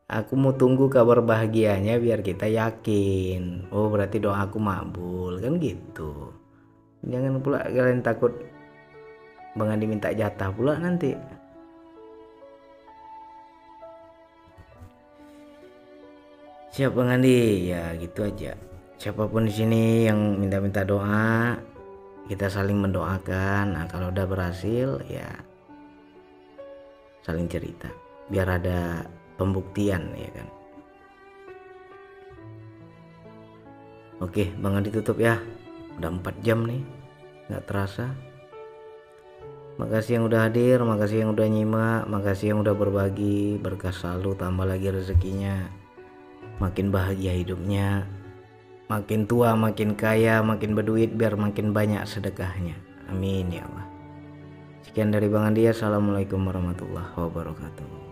[SPEAKER 1] Aku mau tunggu kabar bahagianya biar kita yakin, oh berarti doa aku makbul kan gitu. Jangan pula kalian takut Bang Andi minta jatah pula nanti. Siap Bang Andi, ya gitu aja. Siapapun di sini yang minta-minta doa, kita saling mendoakan. Nah kalau udah berhasil ya saling cerita, biar ada pembuktian ya kan. Oke Bang Andi tutup ya, udah 4 jam nih nggak terasa. Makasih yang udah hadir, makasih yang udah nyimak, makasih yang udah berbagi. Berkah selalu, tambah lagi rezekinya, makin bahagia hidupnya, makin tua makin kaya, makin berduit, biar makin banyak sedekahnya, amin ya Allah. Sekian dari Bang Andi, assalamualaikum warahmatullahi wabarakatuh.